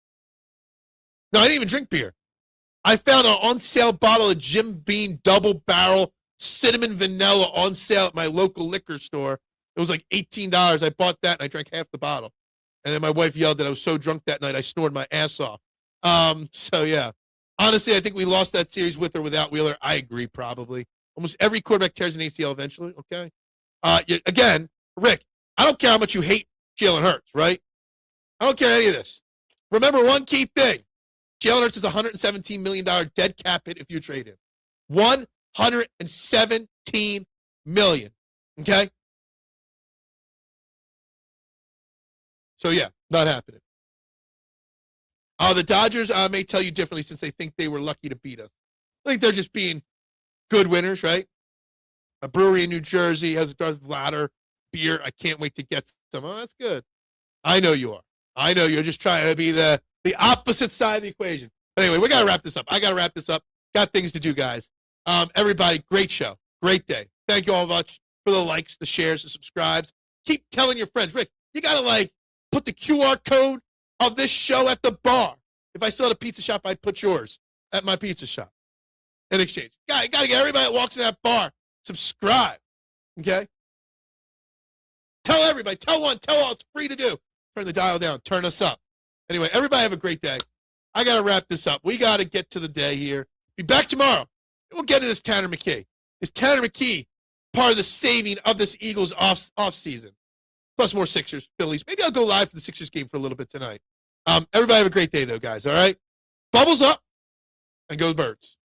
No, I didn't even drink beer. I found an on-sale bottle of Jim Beam Double Barrel Cinnamon Vanilla on sale at my local liquor store. It was like $18. I bought that, and I drank half the bottle. And then my wife yelled that I was so drunk that night I snored my ass off. So, yeah. Honestly, I think we lost that series with or without Wheeler. I agree, probably. Almost every quarterback tears an ACL eventually, okay? Again, Rick, I don't care how much you hate Jalen Hurts, right? I don't care any of this. Remember one key thing. Jalen Hurts is a $117 million dead cap hit if you trade him. $117 million, okay? So, yeah, not happening. The Dodgers may tell you differently since they think they were lucky to beat us. I think they're just being good winners, right? A brewery in New Jersey has a Darth Vader beer. I can't wait to get some. Oh, that's good. I know you are. I know you're just trying to be the opposite side of the equation. But anyway, we got to wrap this up. I got to wrap this up. Got things to do, guys. Everybody, great show. Great day. Thank you all much for the likes, the shares, the subscribes. Keep telling your friends. Rick, you got to, put the QR code of this show at the bar. If I still had a pizza shop, I'd put yours at my pizza shop in exchange. Got to get everybody that walks in that bar, subscribe, okay? Tell everybody. Tell one. Tell all. It's free to do. Turn the dial down. Turn us up. Anyway, everybody have a great day. I got to wrap this up. We got to get to the day here. Be back tomorrow. We'll get to this Tanner McKee. Is Tanner McKee part of the saving of this Eagles off season? Plus more Sixers, Phillies. Maybe I'll go live for the Sixers game for a little bit tonight. Everybody have a great day, though, guys, all right? Bubbles up and go Birds.